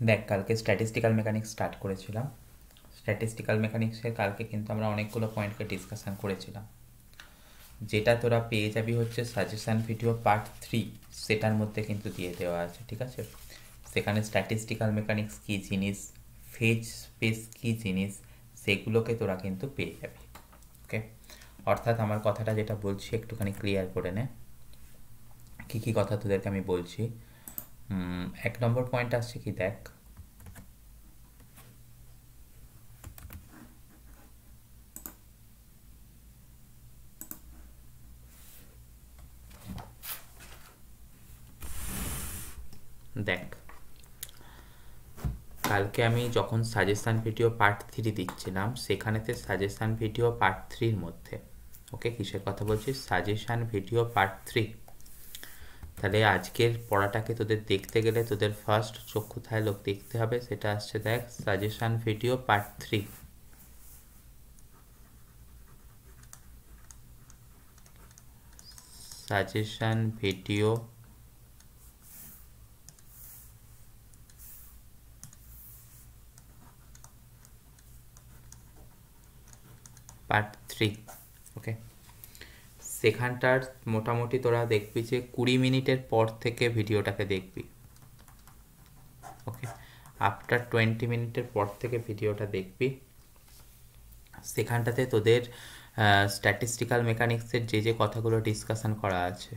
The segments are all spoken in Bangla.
দেখ, কালকে স্ট্যাটিস্টিক্যাল মেকানিক্স স্টার্ট করেছিলাম। স্ট্যাটিস্টিক্যাল মেকানিক্সের কালকে কিন্তু আমরা অনেকগুলো পয়েন্টকে ডিসকাশন করেছিলাম। যেটা তোরা পেয়ে যাবি হচ্ছে সাজেশান ভিডিও পার্ট 3, সেটার মধ্যে কিন্তু দিয়ে দেওয়া আছে, ঠিক আছে? সেখানে স্ট্যাটিস্টিক্যাল মেকানিক্স কী জিনিস, ফেজ স্পেস কী জিনিস, সেগুলোকে তোরা কিন্তু পেয়ে যাবি। ওকে, অর্থাৎ আমার কথাটা যেটা বলছি একটুখানি ক্লিয়ার করে নে কী কী কথা তোদেরকে আমি বলছি। 1 নম্বর পয়েন্ট আসছে কি, দেখ, দেখ কালকে আমি যখন সাজেশান ভিডিও পার্ট 3 দিচ্ছিলাম, সেখানেতে সাজেশান ভিডিও পার্ট 3-র মধ্যে, ওকে, কিসের কথা বলছি, সাজেশান ভিডিও পার্ট 3। তাহলে আজকের পড়াটাকে তোদের দেখতে গেলে তোদের ফার্স্ট চোখ কোথায় লোক দেখতে হবে, সেটা আসছে দেখ suggestion video part 3। Suggestion video part 3, ওকে। সেখানটার মোটামুটি তোরা দেখবি যে 20 মিনিটের পর থেকে ভিডিওটাকে দেখবি, ওকে। আফটার 20 মিনিটের পর থেকে ভিডিওটা দেখবি। সেখানটাতে তোদের স্ট্যাটিস্টিক্যাল মেকানিক্সের যে যে কথাগুলো ডিসকাশন করা আছে,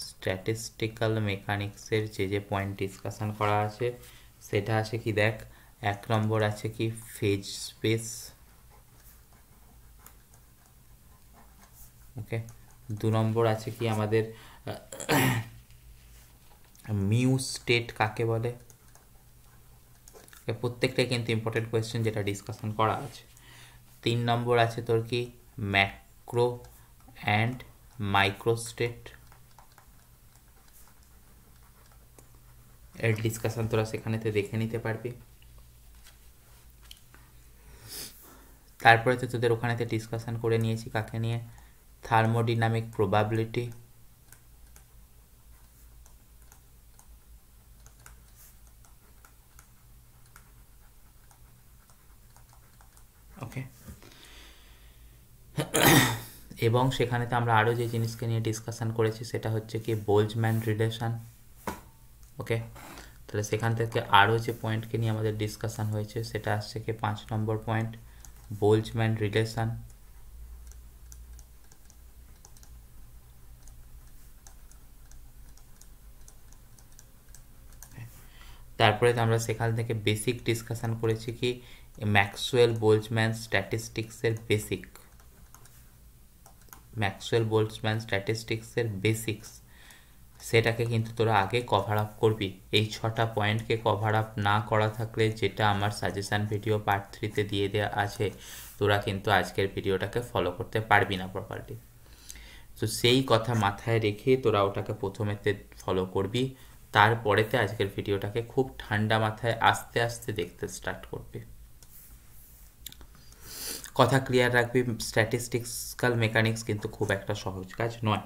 স্ট্যাটিস্টিক্যাল মেকানিক্সের যে যে পয়েন্ট ডিসকাশন করা আছে, সেটা আছে কি, দেখ, 1 নম্বর আছে কি ফেজ স্পেস, ওকে। 2 নম্বর আছে কি আমাদের মিউ স্টেট কাকে বলে, প্রত্যেকটাই কিন্তু ইম্পর্টেন্ট কোয়েশ্চেন যেটা ডিসকাশন করা আছে। 3 নম্বর আছে তোর কি ম্যাক্রো অ্যান্ড মাইক্রো স্টেট, এর ডিসকাশন তোরা সেখানেতে দেখে নিতে পারবি। তারপরে তো তোদের ওখানেতে ডিসকাশন করে নিয়েছি কাকে নিয়ে, থার্মোডিনামিক প্রবাবিলিটি, ওকে। এবং সেখানেতে আমরা আরও যে জিনিসকে নিয়ে ডিসকাশন করেছি সেটা হচ্ছে কি বোলজম্যান রিলেশন, ওকে। তাহলে সেখান থেকে আরও যে পয়েন্টকে নিয়ে আমাদের ডিসকাশন হয়েছে সেটা আসছে কি 5 নম্বর পয়েন্ট, বোলজম্যান রিলেশন। তারপরে আমরা সেখান থেকে বেসিক ডিসকাশন করেছি কি ম্যাক্সওয়েল বোলজম্যান স্ট্যাটিস্টিক্সের বেসিক, ম্যাক্সওয়েল বোলজম্যান স্ট্যাটিস্টিক্সের বেসিক্স, সেটাকে কিন্তু তোরা আগে কভার আপ করবি। এই 6টা পয়েন্টকে কভার আপ না করা থাকলে, যেটা আমার সাজেশান ভিডিও পার্ট 3-তে দিয়ে দেওয়া আছে, তোরা কিন্তু আজকের ভিডিওটাকে ফলো করতে পারবি না প্রপারলি। তো সেই কথা মাথায় রেখে তোরা ওটাকে প্রথমেতে ফলো করবি, তারপরেতে আজকের ভিডিওটাকে খুব ঠান্ডা মাথায় আস্তে আস্তে দেখতে স্টার্ট করবি। কথা ক্লিয়ার রাখবি, স্ট্যাটিস্টিক্যাল মেকানিক্স কিন্তু খুব একটা সহজ কাজ নয়।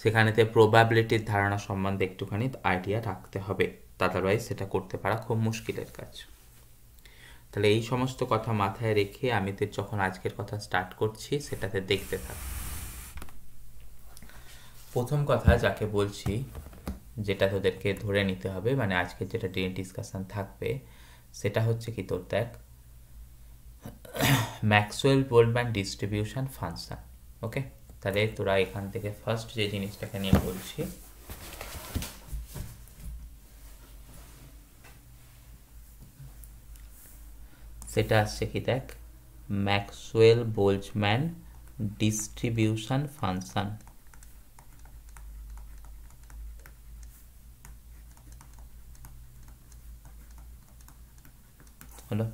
সেখানেতে প্রবাবিলিটির ধারণা সম্বন্ধে একটুখানি আইডিয়া রাখতে হবে, আদারওয়াইজ সেটা করতে পারা খুব মুশকিলের কাজ। তাহলে এই সমস্ত কথা মাথায় রেখে আমি তো যখন আজকের কথা স্টার্ট করছি সেটাতে দেখতে থাক। প্রথম কথা যাকে বলছি, যেটা তোদেরকে ধরে নিতে হবে, মানে আজকের যেটা ডিসকাশন থাকবে, সেটা হচ্ছে কি তোর দেখ ম্যাক্সওয়েল বোলজম্যান ডিস্ট্রিবিউশন ফাংশন, ওকে। তাহলে তোরা এখান থেকে ফার্স্ট যে জিনিসটাকে নিয়ে বলছি, সেটা আসছে কি, দেখ, ম্যাক্সওয়েল বোলজম্যান ডিস্ট্রিবিউশন ফাংশন, হলো।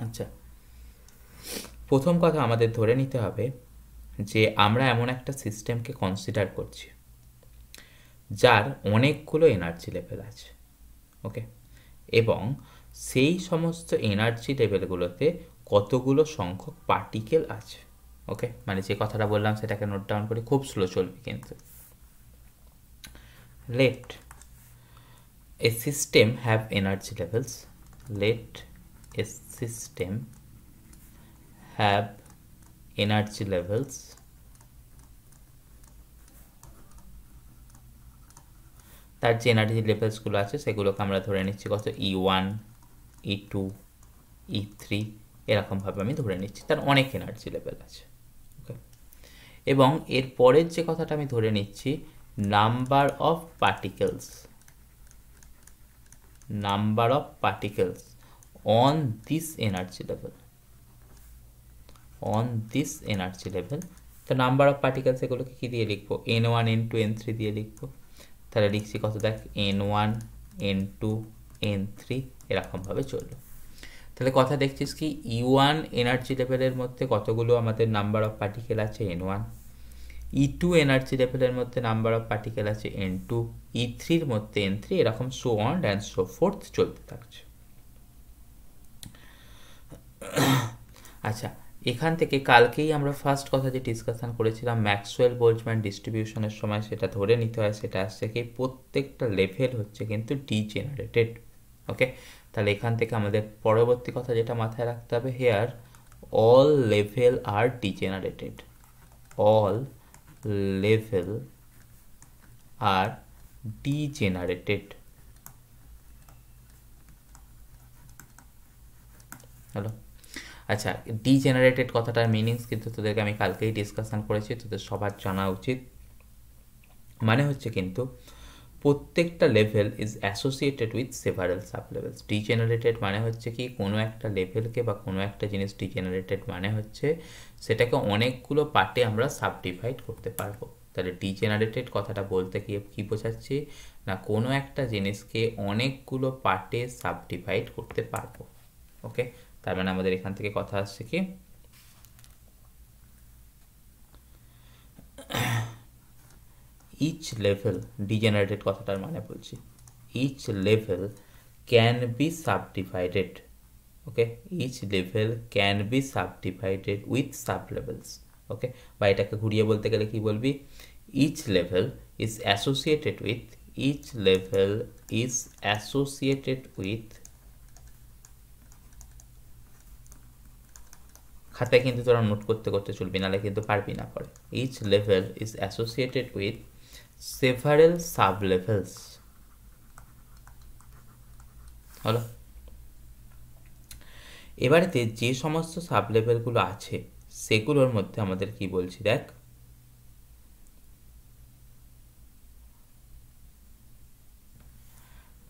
আচ্ছা, প্রথম কথা আমাদের ধরে নিতে হবে যে আমরা এমন একটা সিস্টেমকে কনসিডার করছি যার অনেকগুলো এনার্জি লেভেল আছে, ওকে। এবং সেই সমস্ত এনার্জি লেভেলগুলোতে কতগুলো সংখ্যক পার্টিকেল আছে, ওকে। মানে যে কথাটা বললাম সেটাকে নোট ডাউন করে, খুব স্লো চলবে কিন্তু। Let a system have energy levels. Let a system have energy levels তার যে এনার্জি লেভেলসগুলো আছে সেগুলোকে আমরা ধরে নিচ্ছি কত E1 E2 E3 এরকমভাবে আমি ধরে নিচ্ছি, তার অনেক এনার্জি লেভেল আছে। ওকে, এবং এর পরের যে কথাটা আমি ধরে নিচ্ছি number of particles on this energy level তো নাম্বার অফ পার্টিকেলস এগুলোকে কি দিয়ে লিখবো n1 n2 n3 দিয়ে লিখবো। তাহলে লিখছি কত দেখ n1 n2 n3 এরকমভাবে চললো। তাহলে কথা দেখছিস কি E1 এনার্জি লেভেলের মধ্যে কতগুলো আমাদের নাম্বার অফ পার্টিকেল আছে n1, E2 এনার্জি লেভেলের মধ্যে নাম্বার অফ পার্টিকেল আছে n2, E3-র মধ্যে n3, এরকম so on and so fourth চলতে থাকছে। আচ্ছা, এখান থেকে কালকেই আমরা ফার্স্ট কথা যে ডিসকাশন করেছিলাম ম্যাক্সওয়েল বোলজম্যান ডিস্ট্রিবিউশনের সময় সেটা ধরে নিতে হয়, সেটা আসছে কি প্রত্যেকটা লেভেল হচ্ছে কিন্তু ডিজেনারেটেড। ওকে, তাহলে এখান থেকে আমাদের পরবর্তী কথা যেটা মাথায় রাখতে হবে, here all level are degenerated, all level are degenerated। Hello, আচ্ছা, ডিজেনারেটেড কথাটার মিনিংস কিন্তু তোদেরকে আমি কালকেই ডিসকাশন করেছি, তোদের সবার জানা উচিত। মানে হচ্ছে কিন্তু প্রত্যেকটা level is associated with several sub levels. Degenerated মানে হচ্ছে কি কোনো একটা লেভেলকে বা কোনো একটা জিনিস ডিজেনারেটেড মানে হচ্ছে সেটাকে অনেকগুলো পার্টে আমরা সাবডিভাইড করতে পারবো। তাহলে ডিজেনারেটেড কথাটা বলতে গিয়ে কী বোঝাচ্ছি না কোনো একটা জিনিসকে অনেকগুলো পার্টে সাবডিভাইড করতে পারবো। ওকে, তার মানে আমাদের এখান থেকে কথা আসছে কি each level, degenerated কথাটার মানে বলছি, each level can be subdivided, okay, each level can be subdivided with sublevels, okay, বা এটাকে ঘুরিয়ে বলতে গেলে কি বলবি each level is associated with খাতায় কিন্তু তোরা নোট করতে করতে চলবি, নাহলে কিন্তু পারবি না পরে। each level is associated with several sublevels। হলো, এবারেতে যে সমস্ত সাবলেভেলগুলো আছে সেগুলোর মধ্যে আমাদের কি বলছি দেখ,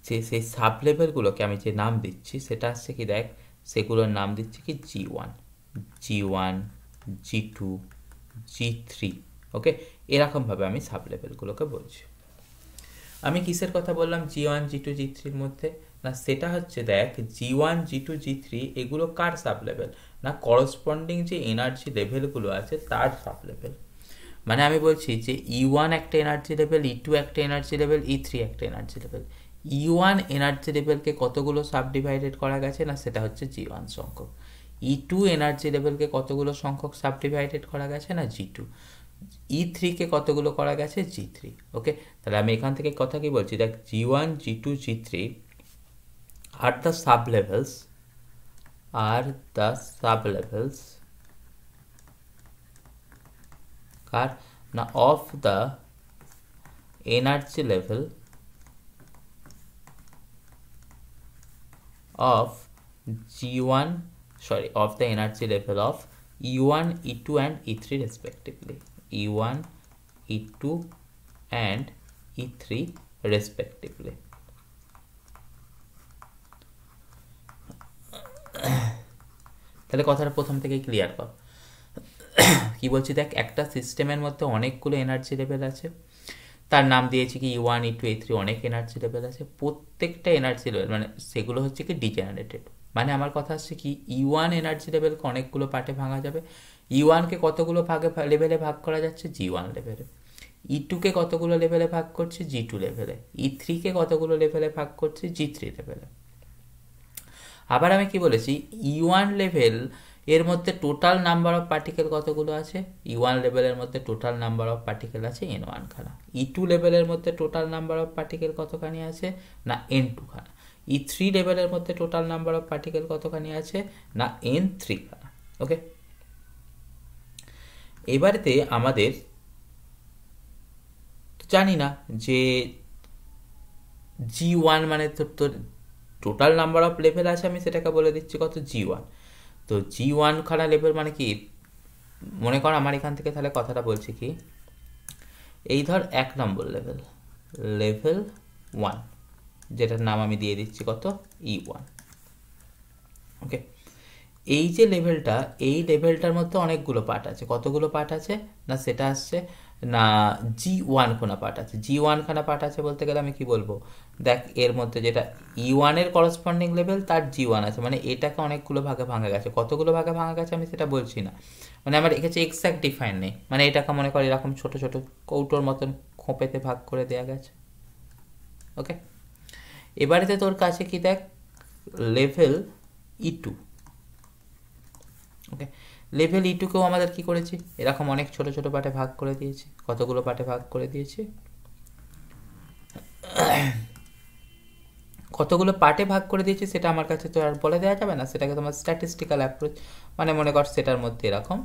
যে সেই সাবলেভেলগুলোকে আমি যে নাম দিচ্ছি সেটা আসছে কি দেখ, সেগুলোর নাম দিচ্ছি কি G1 G2 G3। ওকে, এরকমভাবে আমি সাবলেভেলগুলোকে বলছি। আমি কিসের কথা বললাম G1 G2 G3-র মধ্যে, না সেটা হচ্ছে দেখ G1 G2 G3 এগুলো কার সাবলেভেল, না করসপন্ডিং যে এনার্জি লেভেলগুলো আছে তার সাবলেভেল। মানে আমি বলছি যে E1 একটা এনার্জি লেভেল, E2 একটা এনার্জি লেভেল, E3 একটা এনার্জি লেভেল। E1 এনার্জি লেভেলকে কতগুলো সাবডিভাইডেড করা গেছে, না সেটা হচ্ছে G1 সংখ্যক। E2 এনার্জি লেভেলকে কতগুলো সংখ্যক সাবডিভাইডেড করা গেছে, না G2। E3-কে কতগুলো করা গেছে, G3। ওকে, তাহলে আমি এখান থেকে কথা কি বলছি দেখ, G1 G2 G3 are the sublevels কার, না of the energy level of G1, sorry, of the energy level of E1 E2 and E3 respectively, E1 E2 and E3 respectively। তাহলে কথাটা প্রথম থেকে ক্লিয়ার কর, কি বলছি দেখ, একটা সিস্টেমের মধ্যে অনেকগুলো এনার্জি লেভেল আছে, তার নাম দিয়েছি কি E1 E2 E3, অনেক এনার্জি লেভেল আছে, প্রত্যেকটা এনার্জি লেভেল মানে সেগুলো হচ্ছে কি ডিজেনারেটেড। মানে আমার কথা হচ্ছে কি E1 এনার্জি লেভেলকে অনেকগুলো পার্টে ভাঙা যাবে। E1-কে কতগুলো লেভেলে ভাগ করা যাচ্ছে, G1 লেভেলে। E2-কে কতগুলো লেভেলে ভাগ করছে, G2 লেভেলে। E3-কে কতগুলো লেভেলে ভাগ করছে, G3 লেভেলে। আবার আমি কি বলেছি, E1 লেভেল এর মধ্যে টোটাল নাম্বার অফ পার্টিকেল কতগুলো আছে? E1 লেভেলের মধ্যে টোটাল নাম্বার অফ পার্টিকেল আছে N1 খানা। E2 লেভেলের মধ্যে টোটাল নাম্বার অফ পার্টিকেল কতখানি আছে? না N2 খানা। E3 লেভেলের মধ্যে টোটাল নাম্বার অফ পার্টিকেল কতখানি আছে? না N3 খানা। ওকে, এবারেতে আমাদের জানি না যে G1 মানে তোর টোটাল নাম্বার অফ লেভেল আছে, আমি সেটাকে বলে দিচ্ছি কত? G1। তো G1 খানা লেভেল মানে কি? মনে কর আমার এখান থেকে তাহলে কথাটা বলছি কি, এই ধর 1 নম্বর লেভেল, লেভেল 1, যেটার নাম আমি দিয়ে দিচ্ছি কত? E1। ওকে, এই যে লেভেলটা, এই লেভেলটার মধ্যে অনেকগুলো পার্ট আছে। কতগুলো পার্ট আছে? না সেটা আসছে না G1 খানা পার্ট আছে। G1 খানা পার্ট আছে বলতে গেলে আমি কি বলবো, দেখ এর মধ্যে যেটা E1 এর করসপন্ডিং লেভেল তার G1 আছে, মানে এটাকে অনেকগুলো ভাগে ভাঙা গেছে। কতগুলো ভাগে ভাঙা গেছে আমি সেটা বলছি না, মানে আমার এখানে এক্সাক্ট ডিফাইন নেই, মানে এটাকে মনে কর এরকম ছোট ছোট কৌটোর মতন খোঁপেতে ভাগ করে দেওয়া গেছে। ওকে, এবারেতে তোর কাছে কি দেখ, লেভেল E2। ওকে, লেভেল E2কেও আমাদের কি করেছি, এরকম অনেক ছোট ছোট পার্টে ভাগ করে দিয়েছি। কতগুলো পার্টে ভাগ করে দিয়েছি? কতগুলো পার্টে ভাগ করে দিয়েছি সেটা আমার কাছে তো আর বলে দেওয়া যাবে না, সেটাকে তোমার স্ট্যাটিস্টিক্যাল অ্যাপ্রোচ, মানে মনে কর সেটার মধ্যে এরকম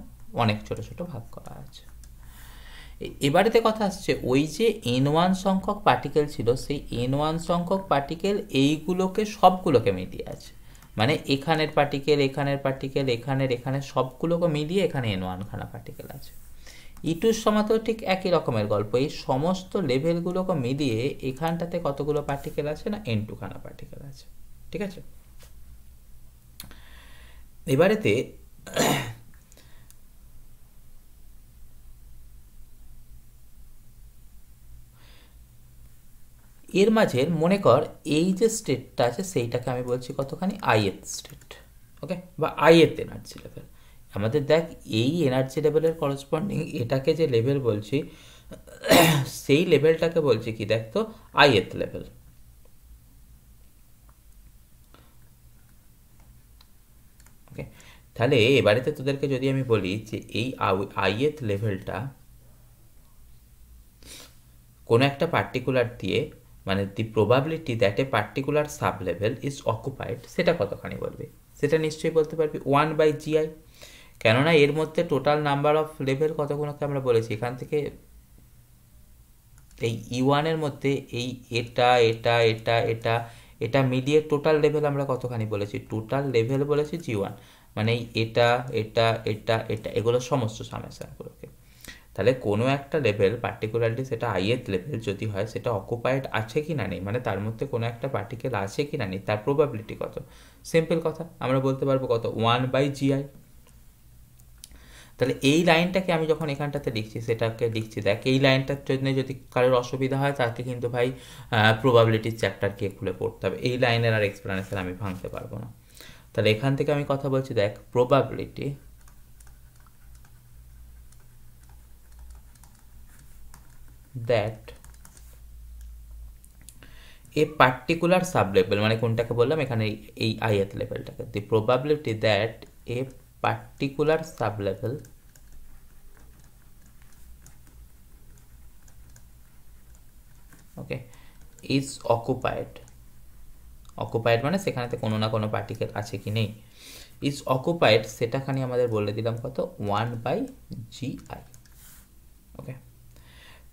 অনেক ছোট ছোট ভাগ করা আছে। এবারেতে কথা আসছে, ওই যে N1 সংখ্যক পার্টিকেল ছিল, সেই N1 সংখ্যক পার্টিকেল এইগুলোকে সবগুলোকে মিলিয়ে আছে, মানে এখানের পার্টিকেল, এখানের পার্টিকেল, এখানের সবগুলোকে মিলিয়ে এখানে N1 খানা পার্টিকেল আছে। E2 সমাতেও ঠিক একই রকমের গল্প, এই সমস্ত লেভেলগুলোকে মিলিয়ে এখানটাতে কতগুলো পার্টিকেল আছে? না N2 খানা পার্টিকেল আছে। ঠিক আছে, এবারেতে এর মাঝে মনে কর এই যে স্টেটটা আছে সেইটাকে আমি বলছি কতখানি? ith state. ওকে, বা ith এনার্জি লেভেল। আমাদের দেখ এই এনার্জি লেভেলের করসপন্ডিং এটাকে যে লেভেল বলছি, সেই লেভেলটাকে বলছি কি দেখ তো, ith লেভেল। ওকে, তাহলে এবারেতে তোদেরকে যদি আমি বলি যে এই ith লেভেলটা কোনো একটা পার্টিকুলার দিয়ে, মানে the probability that a particular sub level is occupied, সেটা কতখানি বলবি? সেটা নিশ্চয়ই বলতে পারবি 1/gi, কেননা এর মধ্যে টোটাল নাম্বার অফ লেভেল কতগুলোকে আমরা বলেছি। এখান থেকে এই E1 এর মধ্যে এই এটা এটা এটা এটা এটা মিলিয়ে টোটাল লেভেল আমরা কতখানি বলেছি? টোটাল লেভেল বলেছি G1, মানে এটা এটা এটা এটা এগুলো সমস্ত সামেশনগুলোকে। তাহলে কোনো একটা লেভেল পার্টিকুলারলি সেটা ith লেভেল যদি হয়, সেটা অকুপাইড আছে কি না নেই, মানে তার মধ্যে কোনো একটা পার্টিকেল আছে কি না নেই, তার প্রবাবিলিটি কত? সিম্পল কথা, আমরা বলতে পারবো কত? 1/gi। তাহলে এই লাইনটাকে আমি যখন এখানটাতে লিখছি, সেটাকে লিখছি, দেখ এই লাইনটার জন্য যদি কারোর অসুবিধা হয় তাকে কিন্তু ভাই প্রবাবিলিটির চ্যাপ্টার কে খুলে পড়তে হবে, এই লাইনের আর এক্সপ্লেনেশন আমি ভাঙতে পারবো না। তাহলে এখান থেকে আমি কথা বলছি, দেখ probability that a particular sub level, মানে কোনটাকে বললাম এখানে, এই ith লেভেলটাকে, the probability that a particular sub level okay is occupied. Occupied মানে সেখানেতে কোনো না কোনো পার্টিকেল আছে কি নেই, ইজ অকুপাইড, সেটাখানি আমাদের বলে দিলাম কত? 1/gi। ওকে,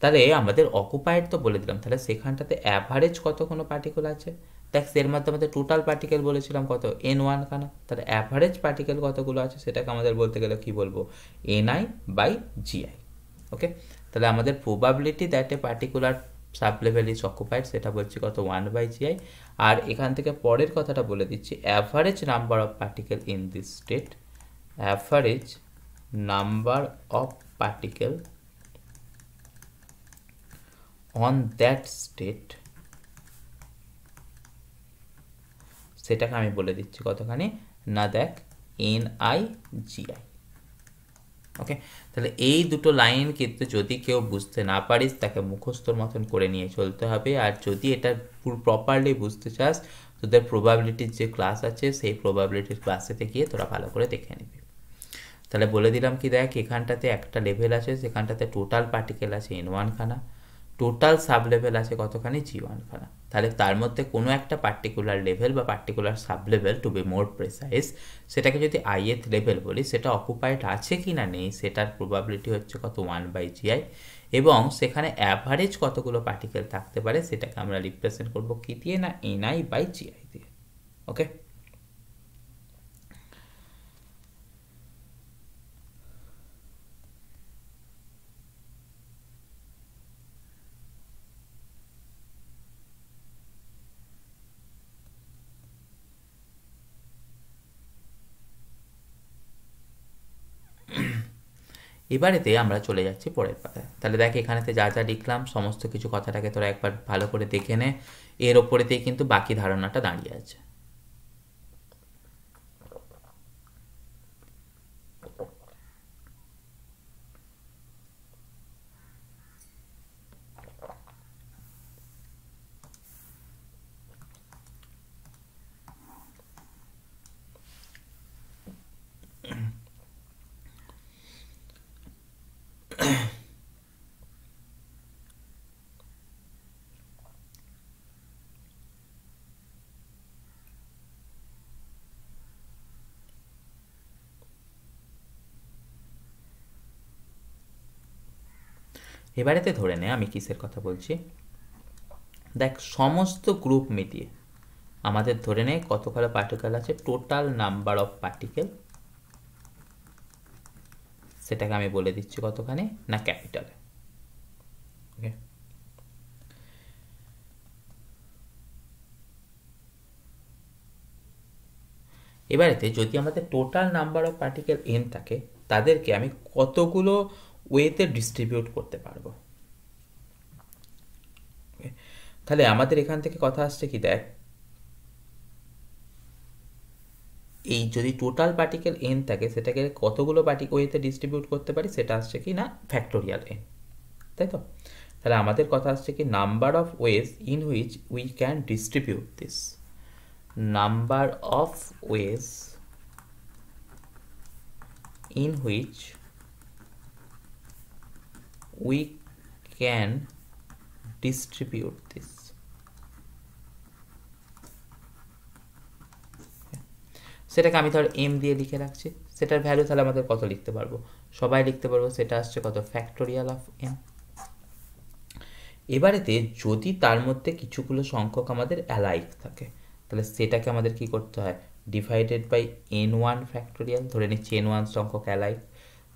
তাহলে আমাদের অকুপাইড তো বলে দিলাম, তাহলে সেখানটাতে অ্যাভারেজ কত কোনো পার্টিকেল আছে? দেখ এর মধ্যে আমাদের টোটাল পার্টিকেল বলেছিলাম কত? N1 খানা। তাহলে অ্যাভারেজ পার্টিকেল কতগুলো আছে সেটাকে আমাদের বলতে গেলে কি বলবো? Ni/gi। ওকে, তাহলে আমাদের probability that a particular sub level is occupied, সেটা বলছি কত? 1/gi। আর এখান থেকে পরের কথাটা বলে দিচ্ছি, average number of particle in this state, average number of particle on that state, সেটাকে আমি বলে দিচ্ছি কতখানি? না দেখ Ni/gi। ওকে, তাহলে এই দুটো লাইন কিন্তু যদি কেউ বুঝতে না পারিস, তাকে মুখস্থর মতন করে নিয়ে চলতে হবে। আর যদি এটা পুরো প্রপারলি বুঝতে চাস, তোদের প্রবাবিলিটির যে ক্লাস আছে সেই প্রবাবিলিটির ক্লাসেতে গিয়ে তোরা ভালো করে দেখে নিবি। তাহলে বলে দিলাম কি দেখ, এখানটাতে একটা লেভেল আছে, সেখানটাতে টোটাল পার্টিকেল আছে N1 খানা, টোটাল সাব লেভেল আছে কতখানি G1 খানা। তাহলে তার মধ্যে কোনো একটা পার্টিকুলার লেভেল বা particular sub level, to be more precise, সেটাকে যদি ith লেভেল বলি, সেটা অকুপাইড আছে কি না নেই সেটার প্রবাবিলিটি হচ্ছে কত 1/gi, এবং সেখানে অ্যাভারেজ কতগুলো পার্টিকেল থাকতে পারে সেটাকে আমরা রিপ্রেজেন্ট করব কি দিয়ে, না ni/gi দিয়ে। ওকে, এবারেতে আমরা চলে যাচ্ছি পরের পাতায়। তাহলে দেখ এখানেতে যা যা লিখলাম সমস্ত কিছু কথাটাকে তোরা একবার ভালো করে দেখে নে, এর ওপরেতেই কিন্তু বাকি ধারণাটা দাঁড়িয়ে আছে। এবারেতে ধরে নে আমি কিসের কথা বলছি, দেখ সমস্ত গ্রুপ মিলিয়ে আমাদের ধরে নে কতগুলো পার্টিকেল আছে, টোটাল নাম্বার অফ পার্টিকেল, সেটাকে আমি বলে দিচ্ছি কতখানি, না ক্যাপিটাল। ওকে, এবারেতে যদি আমাদের total number of particle n থাকে, তাদেরকে আমি কতগুলো ওয়েতে ডিস্ট্রিবিউট করতে পারবো। তাহলে আমাদের এখান থেকে কথা আসছে কি দেখ, এই যদি টোটাল পার্টিকেল n থাকে সেটাকে কতগুলো ওয়েতে ডিস্ট্রিবিউট করতে পারি, সেটা আসছে কি না ফ্যাক্টোরিয়াল n, তাই তো? তাহলে আমাদের কথা আসছে কি number of ways in which we can distribute this, number of ways in which we can distribute this. সেটাকে আমি ধর m দিয়ে লিখে রাখছি, সেটার ভ্যালু তাহলে আমাদের কত লিখতে পারবো, সবাই লিখতে পারবো, সেটা আসছে কত ফ্যাক্টোরিয়াল অফ n। এবারেতে যদি তার মধ্যে কিছুগুলো সংখ্যক আমাদের অ্যালাইক থাকে, তাহলে সেটাকে আমাদের কি করতে হয়, ডিভাইডেড বাই n1 ফ্যাক্টোরিয়াল, ধরে নিচ্ছি n1 সংখ্যক অ্যালাইক,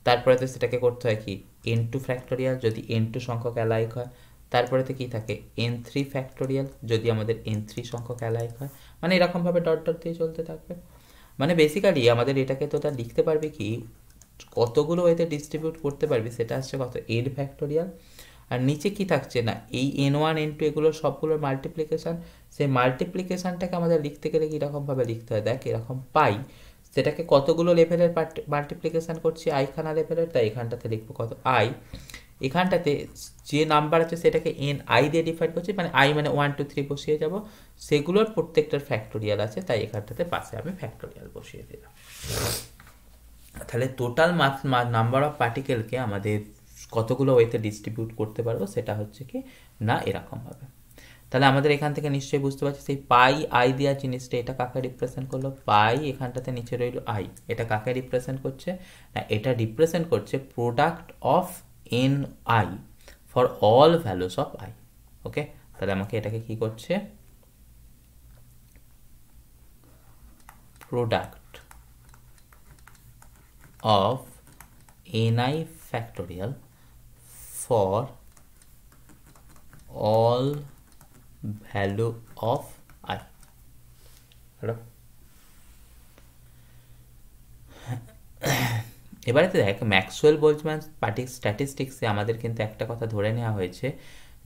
তারপরেতে সেটাকে করতে হয় কি n2 ফ্যাক্টোরিয়াল যদি n2 সংখ্যক অ্যালাইক হয়, তারপরেতে কি থাকে n3 ফ্যাক্টোরিয়াল যদি আমাদের n3 সংখ্যক অ্যালাইক হয়, মানে এরকমভাবে ডট ডট দিয়ে চলতে থাকবে। মানে বেসিক্যালি আমাদের এটাকে তো তা লিখতে পারবে কি কতগুলো এতে ডিস্ট্রিবিউট করতে পারবি, সেটা আসছে কত n ফ্যাক্টোরিয়াল, আর নিচে কি থাকছে না এই n1 n2 এগুলো সবগুলোর মাল্টিপ্লিকেশান, সেই মাল্টিপ্লিকেশানটাকে আমাদের লিখতে গেলে কীরকমভাবে লিখতে হয় দেখ, এরকম পাই, সেটাকে কতগুলো লেভেলের মাল্টিপ্লিকেশান করছি আইখানা লেভেলের, তাই এখানটাতে লিখবো কত আই, এখানটাতে যে নাম্বার আছে সেটাকে এন আই দিয়ে ডিফাইন করছি, মানে আই মানে 1 2 3 বসিয়ে যাব, সেগুলোর প্রত্যেকটার ফ্যাক্টোরিয়াল আছে, তাই এখানটাতে পাশে আমি ফ্যাক্টোরিয়াল বসিয়ে দিলাম। তাহলে টোটাল নাম্বার অফ পার্টিকেলকে আমাদের কতগুলো ওয়েতে ডিস্ট্রিবিউট করতে পারবো, সেটা হচ্ছে কি না এরকমভাবে। তাহলে আমাদের এখান থেকে নিশ্চয়ই বুঝতে পারছি সেই পাই আই দেওয়া জিনিসটা এটা কাকে রিপ্রেজেন্ট করলো, পাই এখানটাতে নিচে রইল আই, এটা কাকে রিপ্রেজেন্ট করছে, না এটা রিপ্রেজেন্ট করছে product of N I for all values of I. Okay, তাহলে আমাকে এটাকে কি করছে, product of ni factorial for all value of I. Hello, এবারে দেখ ম্যাক্সওয়েল বোলজম্যান স্ট্যাটিস্টিক্সে আমাদের কিন্তু একটা কথা ধরে নেওয়া হয়েছে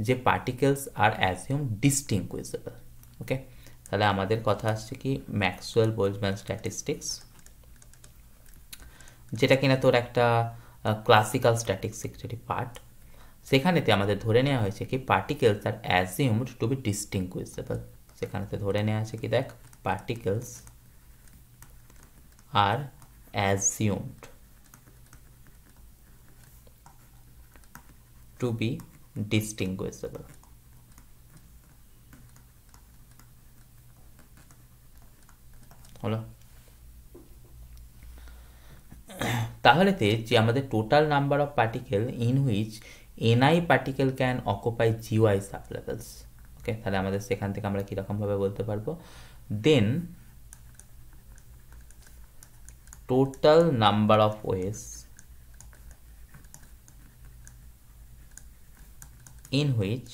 যে পার্টিকেলস আর অ্যাজিউম ডিস্টিংগুইজেবল। ওকে, তাহলে আমাদের কথা আসছে কি ম্যাক্সওয়েল বোলজম্যান স্ট্যাটিস্টিক্স, যেটা কিনা তোর একটা ক্লাসিক্যাল স্ট্যাটিস্টিক্সেরই পার্ট, সেখানেতে আমাদের ধরে নেওয়া হয়েছে কি particles are assumed to be distinguishable. সেখানেতে ধরে নেওয়া আছে কি দেখ particles are assumed to be distinguishable. হলো? তাহলেতে যে আমাদের total number of particle in which NI particle can occupy GI sublevels. Okay, তাহলে আমাদের সেখান থেকে আমরা কীরকমভাবে বলতে পারবো, then total number of ways in which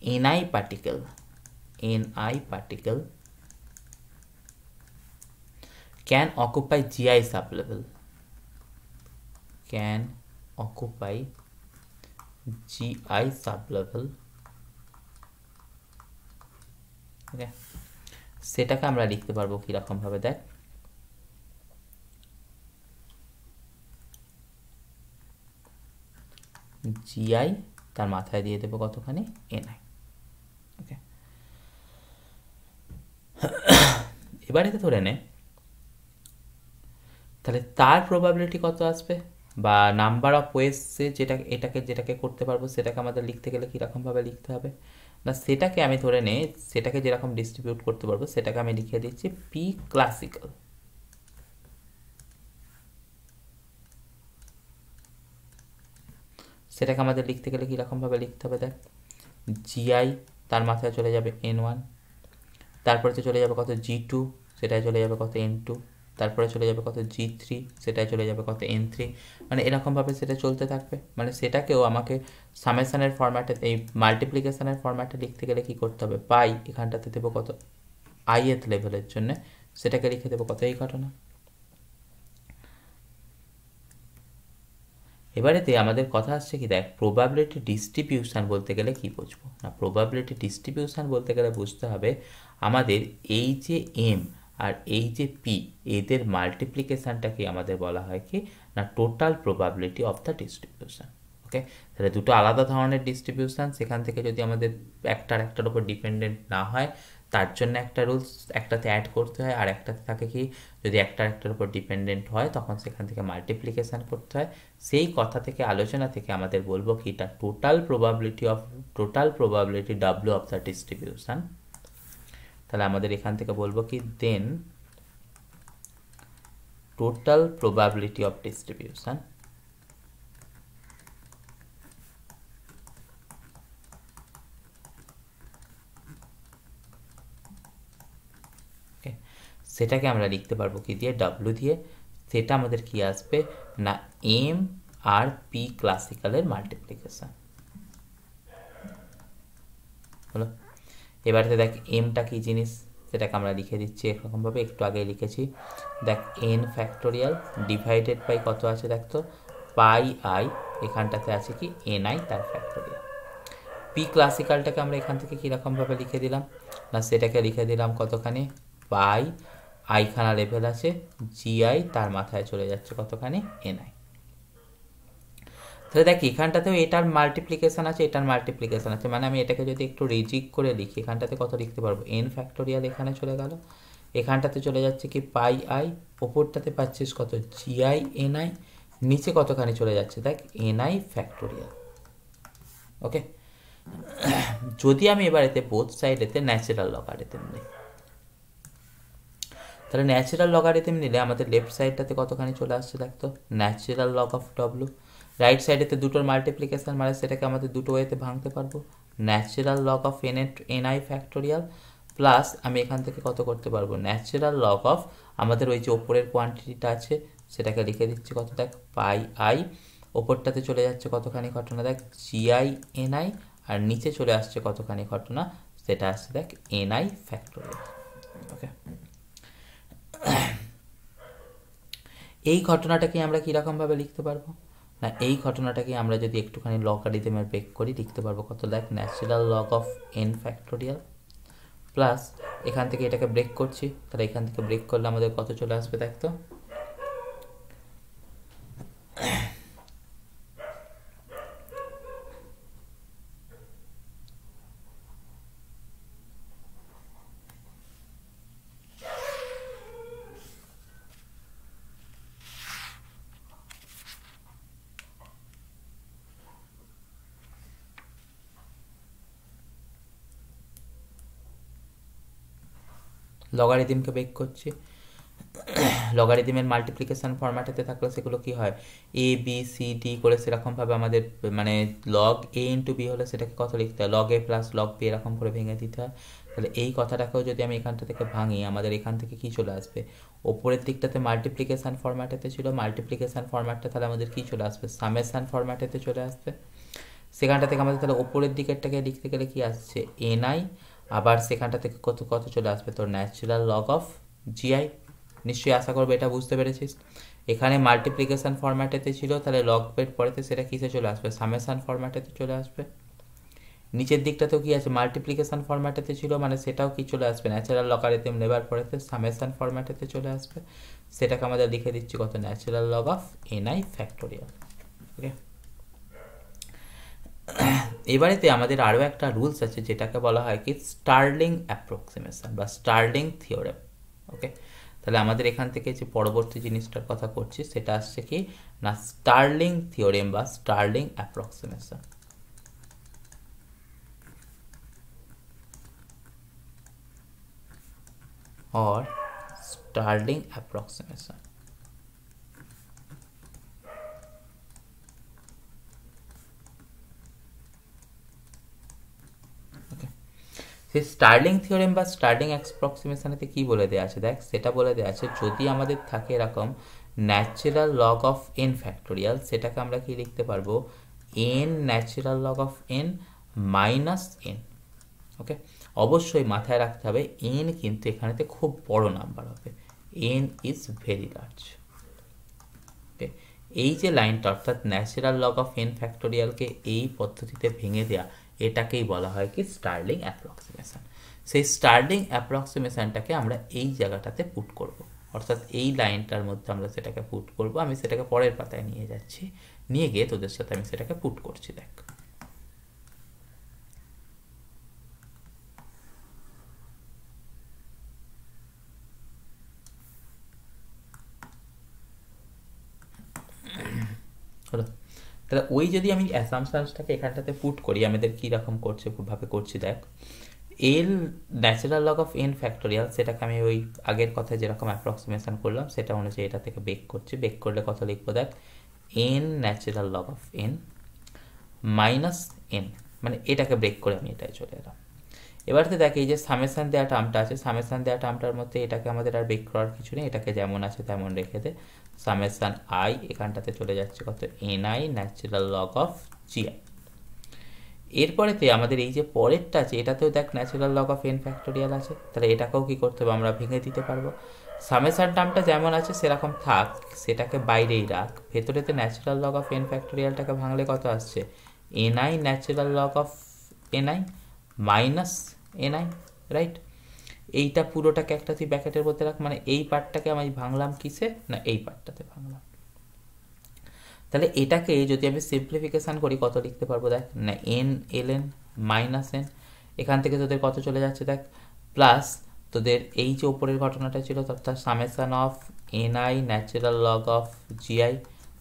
Ni particle can occupy GI sublevel, okay, সেটাকে আমরা লিখতে পারবো কিরকম ভাবে, দেখ জিআই তার মাথায় দিয়ে দেবো কতখানি এনআই। ওকে, এবারে তো ধরে নে তাহলে তার প্রবাবিলিটি কত আসবে, বা নাম্বার অফ ওয়েসে যেটাকে করতে পারবো সেটাকে আমাদের লিখতে গেলে কীরকমভাবে লিখতে হবে না, সেটাকে আমি ধরে নে সেটাকে যেরকম ডিস্ট্রিবিউট করতে পারবো সেটাকে আমি লিখে দিচ্ছি পি ক্লাসিক্যাল। সেটাকে আমাদের লিখতে গেলে কীরকমভাবে লিখতে হবে, দেখ জিআই তার মাথায় চলে যাবে N1, তারপরে তো চলে যাবে কত G2, সেটাই চলে যাবে কত N2, তারপরে চলে যাবে কত G3, সেটাই চলে যাবে কত N3, মানে এরকমভাবে সেটা চলতে থাকবে। মানে সেটাকেও আমাকে সামেশনের ফরম্যাটে, এই মাল্টিপ্লিকেশনের ফরম্যাটে লিখতে গেলে কি করতে হবে, পাই এখানটাতে দেবো কত ith লেভেলের জন্য, সেটাকে লিখে দেবো কত এই ঘটনা। এবারেতে আমাদের কথা আসছে কি, দেখ প্রবাবিলিটি ডিস্ট্রিবিউশন বলতে গেলে কি বুঝবো না, প্রবাবিলিটি ডিস্ট্রিবিউশন বলতে গেলে বুঝতে হবে আমাদের এই যে এম আর এই যে পি এদের মাল্টিপ্লিকেশানটাকে আমাদের বলা হয় কি না total probability of the distribution. Okay, তাহলে দুটো আলাদা ধরনের ডিস্ট্রিবিউশন, সেখান থেকে যদি আমাদের একটার উপর ডিপেন্ডেন্ট না হয় তার জন্য একটা রুলস একটাতে অ্যাড করতে হয়, আর একটাতে থাকে কি যদি একটার উপর ডিপেন্ডেন্ট হয় তখন সেখান থেকে মাল্টিপ্লিকেশান করতে হয়। সেই কথা থেকে আলোচনা থেকে আমাদের বলবো কি এটা total probability W of the distribution. তাহলে আমাদের এখান থেকে বলবো কি দেন টোটাল প্রবাবিলিটি অফ ডিস্ট্রিবিউশন সেটাকে আমরা লিখতে পারবো কি দিয়ে, ডাব্লিউ দিয়ে। সেটা আমাদের কি আসবে না এম আর পি ক্লাসিক্যালের মাল্টিপ্লিকেশন হলো। এবারে দেখ এমটা কি জিনিস সেটাকে আমরা লিখে দিচ্ছি এরকমভাবে, একটু আগে লিখেছি, দেখ এন ফ্যাক্টোরিয়াল ডিভাইডেড বাই কত আছে, দেখ তো পাই আই, এখানটাতে আছে কি এন আই তার ফ্যাক্টোরিয়াল। পি ক্লাসিক্যালটাকে আমরা এখান থেকে কীরকমভাবে লিখে দিলাম না, সেটাকে লিখে দিলাম কতখানি পাই আইখানা লেভেল আছে জিআই তার মাথায় চলে যাচ্ছে কতখানি এনআই। তাহলে দেখ এখানটাতেও এটার মাল্টিপ্লিকেশান আছে, এটার মাল্টিপ্লিকেশান আছে, মানে আমি এটাকে যদি একটু রিজিক করে লিখি এখানটাতে কত লিখতে পারবো এন ফ্যাক্টোরিয়াল, এখানে চলে গেল, এখানটাতে চলে যাচ্ছে কি পাই আই, ওপরটাতে পাচ্ছিস কত জিআই এনআই, নিচে কতখানি চলে যাচ্ছে দেখ এনআই ফ্যাক্টোরিয়াল। ওকে, যদি আমি এবার এতে বোথ সাইডেতে ন্যাচারাল লগারিদম নিই, তাহলে ন্যাচারাল লগারিদম নিলে আমাদের লেফট সাইডটাতে কতখানি চলে আসছে দেখ তো natural log of W, right সাইডেতে দুটোর মাল্টিপ্লিকেশান মানে সেটাকে আমাদের দুটো ওয়েতে ভাঙতে পারবো, natural log of NI factorial plus আমি এখান থেকে কত করতে পারবো ন্যাচারাল লগ অফ আমাদের ওই যে ওপরের কোয়ান্টিটিটা আছে সেটাকে লিখে দিচ্ছি কত দেখ পাই আই, ওপরটাতে চলে যাচ্ছে কতখানি ঘটনা দেখ জিআই এনআই, আর নিচে চলে আসছে কতখানি ঘটনা সেটা আসছে দেখ এনআই ফ্যাক্টোরিয়াল। ওকে, এই ঘটনাটাকে আমরা কীরকমভাবে লিখতে পারবো না, এই ঘটনাটাকে আমরা যদি একটুখানি লগারিদমের ব্রেক করি লিখতে পারবো কত দেখ natural log of N factorial plus এখান থেকে এটাকে ব্রেক করছি, তাহলে এখান থেকে ব্রেক করলে আমাদের কত চলে আসবে দেখ তো লগারিদমকে বেক করছি। লগারিদমের মাল্টিপ্লিকেশন ফরম্যাটেতে থাকলে সেগুলো কি হয়, এ বি সি ডি করে সেরকমভাবে আমাদের মানে লগ এ ইন্টু বি হলে সেটাকে কত লিখতে হয়, লগ এ প্লাস লগ বি এরকম করে ভেঙে দিতে হয়। তাহলে এই কথাটাকেও যদি আমি এখানটা থেকে ভাঙি, আমাদের এখান থেকে কি চলে আসবে, ওপরের দিকটাতে মাল্টিপ্লিকেশন ফরম্যাটেতে ছিল, মাল্টিপ্লিকেশন ফরম্যাটটা তাহলে আমাদের কি চলে আসবে, সামেশন ফরম্যাটেতে চলে আসবে। সেখানটা থেকে আমাদের তাহলে ওপরের দিকেরটাকে লিখতে গেলে কি আসছে, এন আই, আবার সেখানটা থেকে কত কত চলে আসবে তোর ন্যাচারাল লগ অফ জিআই। নিশ্চয়ই আশা করবো এটা বুঝতে পেরেছিস। এখানে মাল্টিপ্লিকেশন ফরম্যাটেতে ছিল, তাহলে লগ পের পরেতে সেটা কিসে চলে আসবে, সামেশন ফরম্যাটেতে চলে আসবে। নিচের দিকটাতেও কি আছে, মাল্টিপ্লিকেশন ফরম্যাটেতে ছিল, মানে সেটাও কি চলে আসবে, ন্যাচারাল লগারিদম নেবার পরেতে সামেশন ফরম্যাটেতে চলে আসবে। সেটাকে আমাদের লিখে দিচ্ছি কত, natural log of N I factorial. Okay, এবারেতে আমাদের আরও একটা রুলস আছে যেটাকে বলা হয় কি স্টার্লিং অ্যাপ্রক্সিমেশন বা স্টার্লিং থিওরেম। ওকে, তাহলে আমাদের এখান থেকে যে পরবর্তী জিনিসটার কথা করছি সেটা আসছে কি না, স্টার্লিং থিওরেম বা Stirling approximation. or Starling approximation. সেই স্টার্লিং থিওরেম বা স্টার্লিং অ্যাপ্রক্সিমেশনেতে কী বলে দেওয়া আছে দেখ, সেটা বলে দেওয়া আছে যদি আমাদের থাকে এরকম natural log of N factorial, সেটাকে আমরা কি লিখতে পারবো, N natural log of N minus N. Okay, অবশ্যই মাথায় রাখতে হবে এন কিন্তু এখানেতে খুব বড় নাম্বার হবে, এন ইজ ভেরি লার্জ। ওকে, এই যে লাইনটা অর্থাৎ ন্যাচারাল লগ অফ এন ফ্যাক্টোরিয়ালকে এই পদ্ধতিতে ভেঙে দেওয়া, এটাকেই বলা হয় কি স্টার্লিং অ্যাপ্রক্সিমেশন। সেই স্টার্লিং অ্যাপ্রক্সিমেশনটাকে আমরা এই জায়গাটাতে পুট করব, অর্থাৎ এই লাইনটার মধ্যে আমরা সেটাকে পুট করব। আমি সেটাকে পরের পাতায় নিয়ে যাচ্ছি, নিয়ে গিয়ে তোদের সাথে আমি সেটাকে পুট করছি। দেখ, হলো। তাহলে ওই যদি আমি অ্যাসাম্পশনসটাকে এখানটাতে পুট করি, আমাদের কীরকম করছে ভাবে করছি দেখ, L natural log of N factorial, সেটাকে আমি ওই আগের কথা যেরকম অ্যাপ্রক্সিমেশন করলাম সেটা অনুযায়ী এটা থেকে বেক করছি। বেক করলে কত লিখবো দেখ, N natural log of N minus N, মানে এটাকে ব্রেক করে আমি এটাই চলে এলাম। এবারে দেখ এই যে সামেশান দেওয়া টার্মটা আছে, সামেশান দেওয়া টার্মটার মধ্যে এটাকে আমাদের আর ব্রেক করার কিছু নেই, এটাকে যেমন আছে তেমন রেখে দে। সামেশান আই এখানটাতে চলে যাচ্ছে কত, N I natural log of GI. এরপরেতে আমাদের এই যে পরেরটা আছে এটাতেও দেখ natural log of N factorial আছে, তাহলে এটাকেও কি করতে হবে, আমরা ভেঙে দিতে পারবো। সামেশান টার্মটা যেমন আছে সেরকম থাক, সেটাকে বাইরেই রাখ, ভেতরেতে ন্যাচারাল লগ অফ এন ফ্যাক্টোরিয়ালটাকে ভাঙলে কত আসছে, N I natural log of N I minus N I, right. এইটা পুরোটাকে একটা তুই ব্র্যাকেটের মধ্যে রাখ, মানে এই পার্টটাকে আমি ভাঙলাম কিসে না, এই পার্টটাতে ভাঙলাম। তাহলে এটাকে যদি আমি সিম্পলিফিকেশান করি কত লিখতে পারবো দেখ না, N L N minus N, এখান থেকে তোদের কত চলে যাচ্ছে দেখ, প্লাস তোদের এই যে উপরের ঘটনাটা ছিল অর্থাৎ summation of N I natural log of GI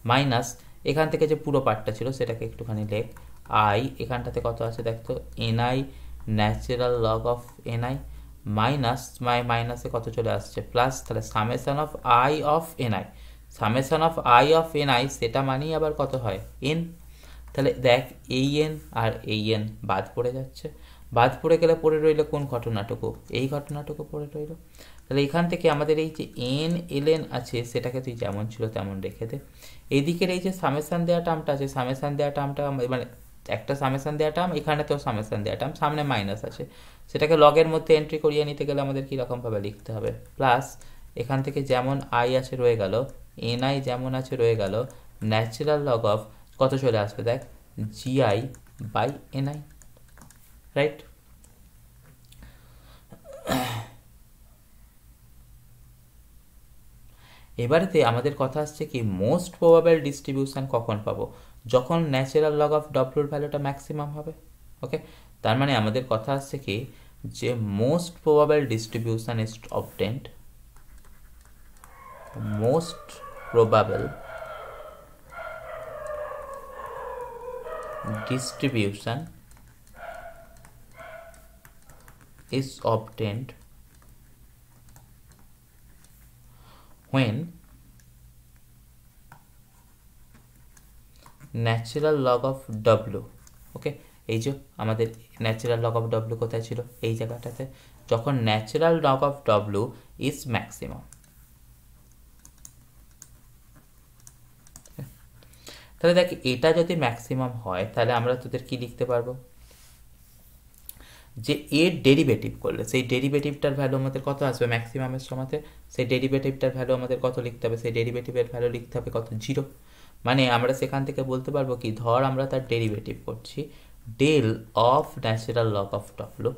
minus এখান থেকে যে পুরো পার্টটা ছিল সেটাকে একটুখানি লেখ, আই এখানটাতে কত আছে দেখ তো, N I natural log of N I minus মাইনাসে কত চলে আসছে প্লাস, তাহলে summation of I of N I, summation of I of N I সেটা মানেই আবার কত হয়, এন। তাহলে দেখ এই এন আর এই এন বাদ পড়ে যাচ্ছে, বাদ পড়ে গেলে পড়ে রইল কোন ঘটনাটুকু, এই ঘটনাটুকু পড়ে রইল। তাহলে এখান থেকে আমাদের এই যে এন এল এন আছে সেটাকে তুই যেমন ছিল তেমন রেখে দে। এইদিকের এই যে সামেশান দেওয়া টার্মটা আছে, সামেশান দেওয়া টার্মটা মানে একটা সামেশান দেওয়া টার্ম, এখানে তো সামেশান দেওয়া টার্ম, সামনে মাইনাস আছে, সেটাকে লগের মধ্যে এন্ট্রি করিয়ে নিতে গেলে আমাদের কীরকমভাবে লিখতে হবে, প্লাস এখান থেকে যেমন আই আছে রয়ে গেল, এন আই যেমন আছে রয়ে গেল, ন্যাচারাল লগ অফ কত চলে আসবে দেখ, GI by N I, right. এবারেতে আমাদের কথা আসছে কি মোস্ট প্রবাবল ডিস্ট্রিবিউশন কখন পাবো, যখন ন্যাচারাল লগ অফ ডব্লিউর ভ্যালুটা ম্যাক্সিমাম হবে। ওকে, তার মানে আমাদের কথা আসছে কি যে most probable distribution is obtained, most probable distribution is obtained when natural log of W, okay, এই যে আমাদের ন্যাচারাল লগ অফ ডব্লু কোথায় ছিল, এই জায়গাটাতে, যখন natural log of W is maximum. তাহলে দেখ এটা যদি ম্যাক্সিমাম হয় তাহলে আমরা তোদের কি লিখতে পারবো, যে এর ডেরিভেটিভ করলে সেই ডেরিভেটিভটার ভ্যালু আমাদের কত আসবে ম্যাক্সিমামের সময়তে, সেই ডেরিভেটিভটার ভ্যালু আমাদের কত লিখতে হবে, সেই ডেরিভেটিভের ভ্যালু লিখতে হবে কত, 0। মানে আমরা সেখান থেকে বলতে পারবো কি, ধর আমরা তার ডেরিভেটিভ করছি del of natural log of W,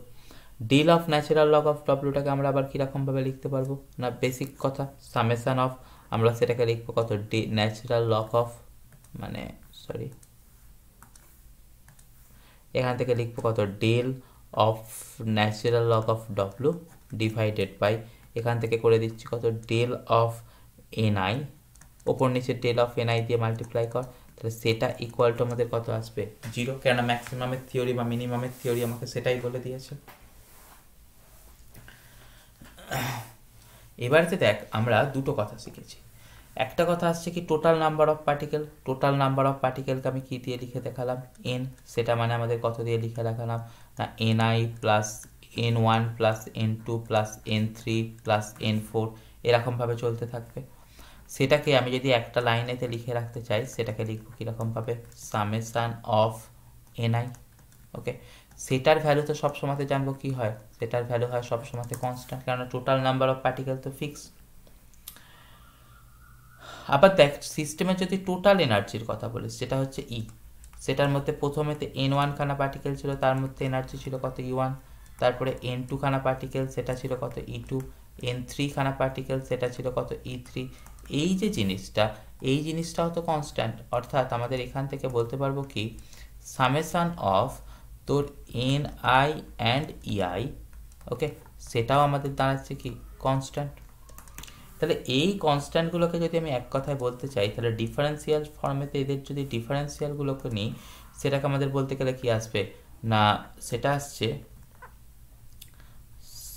del of natural log of ডব্লুটাকে আমরা আবার কীরকমভাবে লিখতে পারবো না, বেসিক কথা সামেশান অফ, আমরা সেটাকে লিখবো কত ন্যাচারাল লগ অফ, মানে সরি এখান থেকে লিখবো কত del of natural log of W divided by, এখান থেকে করে দিচ্ছি কত ডেল অফ এনআই, ওপর নিচে ডেল অফ এনআই দিয়ে মাল্টিপ্লাই কর, তাহলে সেটা ইকুয়াল টু আমাদের কত আসবে 0, কেননা ম্যাক্সিমামের থিওরি বা মিনিমামের থিওরি আমাকে সেটাই বলে দিয়েছে। এবারে দেখ আমরা দুটো কথা শিখেছি, একটা কথা আসছে কি total number of particle, total number of পার্টিকেলকে আমি কী দিয়ে লিখে দেখালাম এন, সেটা মানে আমাদের কত দিয়ে লিখে দেখালাম না NI plus N1 plus N2 plus N3 plus N4 এরকমভাবে চলতে থাকবে। সেটাকে আমি যদি একটা লাইনেতে লিখে রাখতে চাই সেটাকে লিখবো কীরকমভাবে সামেশান অফ এনআই, ওকে। সেটার ভ্যালু তো সবসময়তে জানবো কি হয়, সেটার ভ্যালু হয় সবসময়তে কনস্ট্যান্ট, কারণ টোটাল নাম্বার অফ পার্টিকেল তো ফিক্স। আবার দেখ সিস্টেমের যদি টোটাল এনার্জির কথা বলিস সেটা হচ্ছে ই, সেটার মধ্যে প্রথমেতে N1 খানা পার্টিকেল ছিল, তার মধ্যে এনার্জি ছিল কত E1, তারপরে N2 খানা পার্টিকেল সেটা ছিল কত E2, N3 খানা পার্টিকেল সেটা ছিল কত E3। এই যে জিনিসটা, এই জিনিসটাও তো কনস্ট্যান্ট, অর্থাৎ আমাদের এখান থেকে বলতে পারবো কি সামেশান অফ তোর NI অ্যান্ড EI, ওকে, সেটাও আমাদের দাঁড়াচ্ছে কি কনস্ট্যান্ট। তাহলে এই কনস্ট্যান্টগুলোকে যদি আমি এক কথায় বলতে চাই তাহলে ডিফারেন্সিয়াল ফর্মেতে এদের যদি ডিফারেন্সিয়ালগুলোকে নিই সেটাকে আমাদের বলতে গেলে কি আসবে না, সেটা আসছে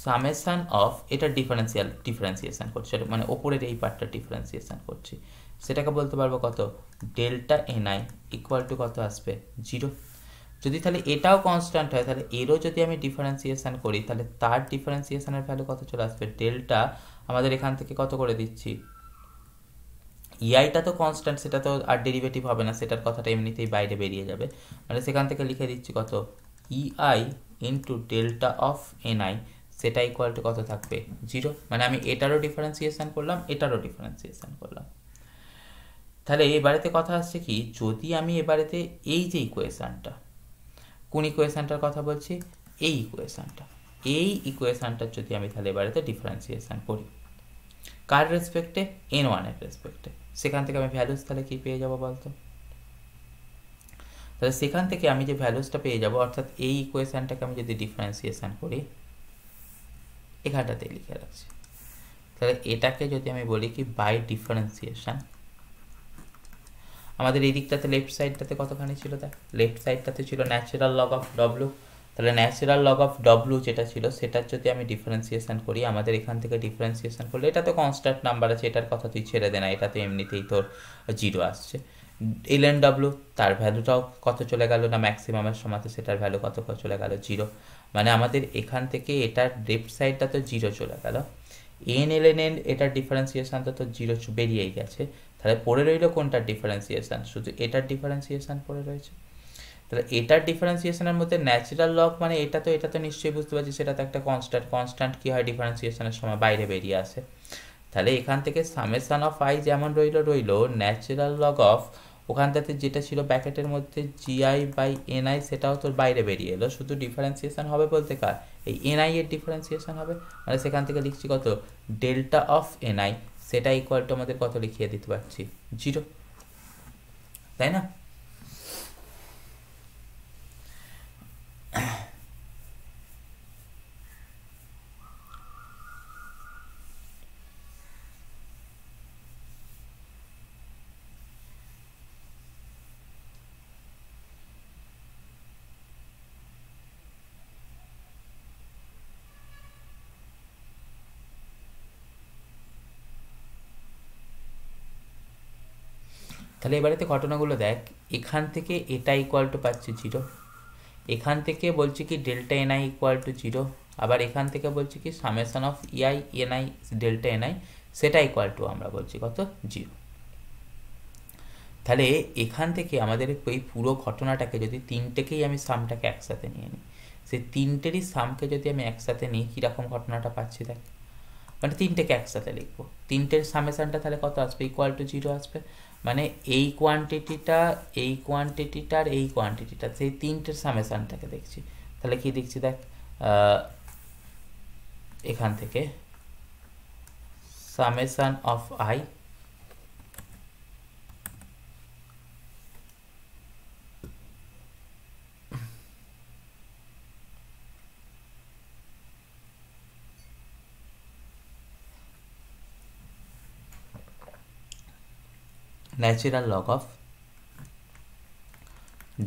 সামেশান অফ, এটা ডিফারেন্সিয়েশন করছি, মানে ওপরের এই পার্টটা ডিফারেন্সিয়েশন করছি, সেটাকে বলতে পারবো কত ডেল্টা এনআই ইকুয়াল টু কত আসবে 0। যদি তাহলে এটাও কনস্ট্যান্ট হয় তাহলে এরও যদি আমি ডিফারেন্সিয়েশন করি তাহলে তার ডিফারেন্সিয়েশনের ভ্যালু কত চলে আসবে ডেল্টা, আমাদের এখান থেকে কত করে দিচ্ছি ইআইটা তো কনস্ট্যান্ট, সেটা তো আর ডেরিভেটিভ হবে না, সেটার কথাটা এমনিতেই বাইরে বেরিয়ে যাবে, মানে সেখান থেকে লিখে দিচ্ছি কত ইআই ইন্টু ডেল্টা অফ এনআই, সেটা ইকুয়াল টু কত থাকবে 0, মানে আমি এটারও ডিফারেন্সিয়েশন করলাম এটারও ডিফারেন্সিয়েশন করলাম। তাহলে এবারেতে কথা আসছে কি, যদি আমি এবারেতে এই যে ইকুয়েশানটা, কোন ইকুয়েশানটার কথা বলছি, এই ইকুয়েশানটার যদি আমি তাহলে এবারেতে ডিফারেন্সিয়েশন করি কার রেসপেক্টে N1 এর রেসপেক্টে, সেখান থেকে আমি ভ্যালুস তাহলে কি পেয়ে যাবো বলতো, তাহলে সেখান থেকে আমি যে ভ্যালুসটা পেয়ে যাব, অর্থাৎ এই ইকুয়েশানটাকে আমি যদি ডিফারেন্সিয়েশন করি এখানটাতেই লিখে রাখছি, তাহলে এটাকে যদি আমি বলি কি বাই ডিফারেন্সিয়েশন, আমাদের এই দিকটাতে লেফট সাইডটাতে কতখানি ছিল, দেখ লেফট সাইডটাতে ছিল ন্যাচারাল লগ অফ ডব্লু, তাহলে ন্যাচারাল লগ অফ ডব্লু যেটা ছিল সেটার যদি আমি ডিফারেন্সিয়েশন করি, আমাদের এখান থেকে ডিফারেন্সিয়েশন করলে এটা তো কনস্ট্যান্ট নাম্বার আছে, এটার কথা তুই ছেড়ে দে না, এটা তো এমনিতেই তোর 0 আসছে, এলএন ডব্লু তার ভ্যালুটাও কত চলে গেল না ম্যাক্সিমামের সময়, সেটার ভ্যালু কত চলে গেল 0, মানে আমাদের এখান থেকে এটার লেফট সাইডটা তো 0 চলে গেল, এন এটার ডিফারেন্সিয়েশন তো 0 বেরিয়েই গেছে, তাহলে পড়ে রইল কোনটার ডিফারেন্সিয়েশন, শুধু এটার ডিফারেন্সিয়েশন পড়ে রয়েছে। তাহলে এটার ডিফারেন্সিয়েশনের মধ্যে ন্যাচারাল লগ মানে এটা তো নিশ্চয়ই বুঝতে পারছি সেটা তো একটা কনস্ট্যান্ট কি হয় ডিফারেন্সিয়েশনের সময় বাইরে বেরিয়ে আসে, তাহলে এখান থেকে সামেশান অফ আই যেমন রইল ন্যাচারাল লগ অফ ওখানটাতে যেটা ছিল ব্যাকেটের মধ্যে জিআই বাই এনআই, সেটাও তোর বাইরে বেরিয়ে এলো, শুধু ডিফারেন্সিয়েশন হবে বলতে কার এই এনআই এর ডিফারেন্সিয়েশন হবে, মানে সেখান থেকে লিখছি কত ডেল্টা অফ এনআই, সেটা ইকুয়াল টু আমাদের কত লিখিয়ে দিতে পারছি 0, তাই না। তাহলে এবারেতে ঘটনাগুলো দেখ, এখান থেকে এটা ইকুয়াল টু পাচ্ছি 0, এখান থেকে বলছি কি ডেল্টা এনআই ইকুয়াল টু 0, আবার এখান থেকে বলছি কি summation of EI NI delta n i সেটা ইকুয়াল টু আমরা বলছি কত 0। তাহলে এখান থেকে আমাদের এই পুরো ঘটনাটাকে যদি তিনটেকেই আমি সামটাকে একসাথে নিয়ে নিই, সেই তিনটেরই সামকে যদি আমি একসাথে নিই কীরকম ঘটনাটা পাচ্ছি দেখ, মানে তিনটেকে একসাথে লিখবো, তিনটের সামেশনটা তাহলে কত আসবে, ইকুয়াল টু 0 আসবে। মানে এই কোয়ান্টিটিটা এই কোয়ান্টিটিটার এই কোয়ান্টিটিটা সেই তিনটের সামেশনটাকে দেখছি, তাহলে কি দেখছি দেখ, এখান থেকে summation of i natural log of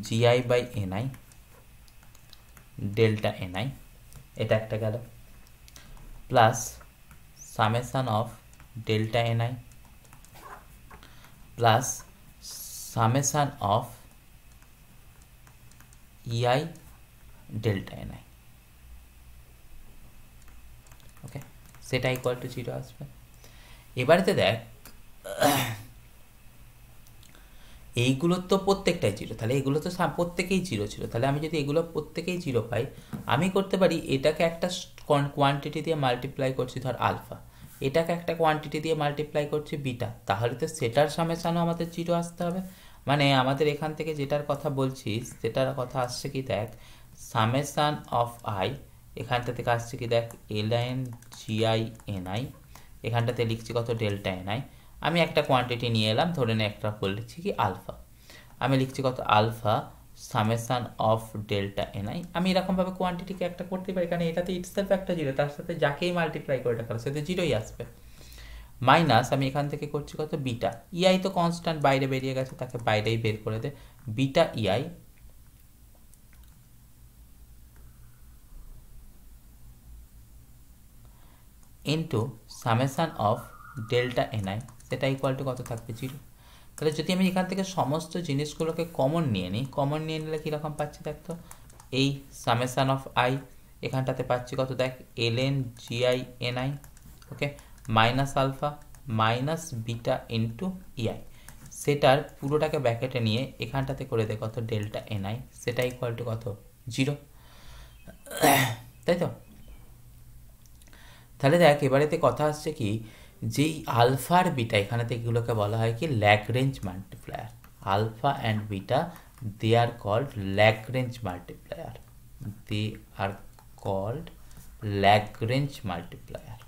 GI by n i delta n i, এটা একটা গেল, plus summation of delta n i plus summation of e i delta n i. Okay, সেটা ইকুয়াল টু 0 আসবে। এবারেতে দেখ এইগুলোর তো প্রত্যেকটাই 0, তাহলে এগুলো তো প্রত্যেকেই 0 ছিল, তাহলে আমি যদি এগুলো প্রত্যেকেই 0 পাই, আমি করতে পারি এটাকে একটা কোয়ান্টিটি দিয়ে মাল্টিপ্লাই করছি ধর আলফা, এটাকে একটা কোয়ান্টিটি দিয়ে মাল্টিপ্লাই করছি বিটা, তাহলে তো সেটার সামেশনও আমাদের 0 আসতে হবে। মানে আমাদের এখান থেকে যেটার কথা বলছিস সেটার কথা আসছে কি দেখ, সামেশন অফ আই, এখানটা থেকে আসছে কি দেখ এলএন জিআই এনআই, এখানটাতে লিখছি কত ডেল্টা এনআই, আমি একটা কোয়ান্টিটি নিয়ে এলাম, ধরে নে একটা বলছি কি আলফা, আমি লিখছি কত alpha summation of delta NI. আমি এরকমভাবে কোয়ান্টিটিকে একটা করতে পারি, কারণ এটাতে ইটসেলফ একটা 0, তার সাথে যাকেই মাল্টিপ্লাই করে এটা করো সেটা 0ই আসবে, মাইনাস আমি এখান থেকে করছি কত বিটা, ইআই তো কনস্ট্যান্ট বাইরে বেরিয়ে গেছে, তাকে বাইরেই বের করে দে, beta e i into summation of delta n i, সেটা ইকুয়াল টু কত থাকবে 0। তাহলে যদি আমি এখান থেকে সমস্ত জিনিসগুলোকে কমন নিয়ে নিই, কমন নিয়ে নিলে কীরকম পাচ্ছি দেখ, তো এই সামেশন অফ আই এখানটাতে পাচ্ছি কত দেখ l n g i n i, okay, minus alpha minus beta into e i, সেটার পুরোটাকে ব্র্যাকেটে নিয়ে এখানটাতে করে দে কত ডেল্টা এনআই, সেটা ইকুয়াল টু কত 0, তাই তো। তাহলে দেখ এবারেতে কথা আসছে কি, যেই আলফার বিটা এখানেতে এগুলোকে বলা হয় কি Lagrange multiplier, alpha and beta they are called Lagrange multiplier, they are called Lagrange multiplier.